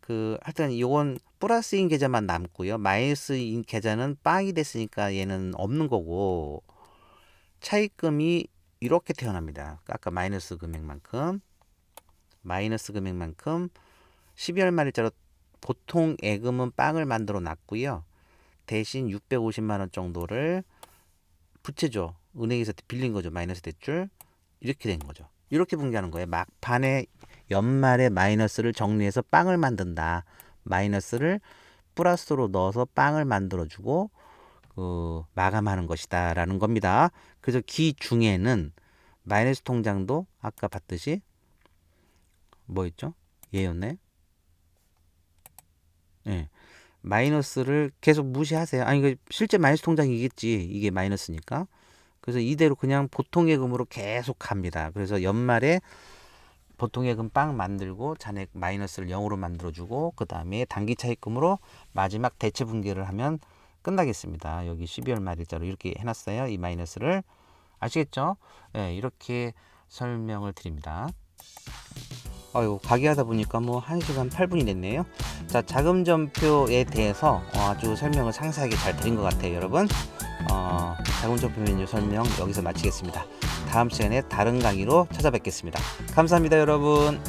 하여튼 요건 플러스인 계좌만 남고요. 마이너스인 계좌는 빵이 됐으니까 얘는 없는 거고 차입금이 이렇게 태어납니다. 아까 마이너스 금액만큼 12월 말일자로 보통 예금은 빵을 만들어 놨고요. 대신 650만 원 정도를 부채죠. 은행에서 빌린 거죠. 마이너스 대출. 이렇게 된 거죠. 이렇게 분기하는 거예요. 막판에 연말에 마이너스를 정리해서 빵을 만든다. 마이너스를 플러스로 넣어서 빵을 만들어주고 마감하는 것이다 라는 겁니다. 그래서 기중에는 마이너스 통장도 아까 봤듯이 뭐였죠? 얘였네. 예. 마이너스를 계속 무시하세요. 아니 그 실제 마이너스 통장이겠지. 이게 마이너스니까. 그래서 이대로 그냥 보통 예금으로 계속 갑니다. 그래서 연말에 보통 예금 빵 만들고 잔액 마이너스를 0으로 만들어주고 그 다음에 단기 차입금으로 마지막 대체 분기를 하면 끝나겠습니다. 여기 12월 말일자로 이렇게 해놨어요. 이 마이너스를 아시겠죠? 네, 이렇게 설명을 드립니다. 아유, 가게하다 보니까 뭐 1시간 8분이 됐네요. 자, 자금전표에 대해서 아주 설명을 상세하게 잘 드린 것 같아요, 여러분. 자금전표 메뉴 설명 여기서 마치겠습니다. 다음 시간에 다른 강의로 찾아뵙겠습니다. 감사합니다, 여러분.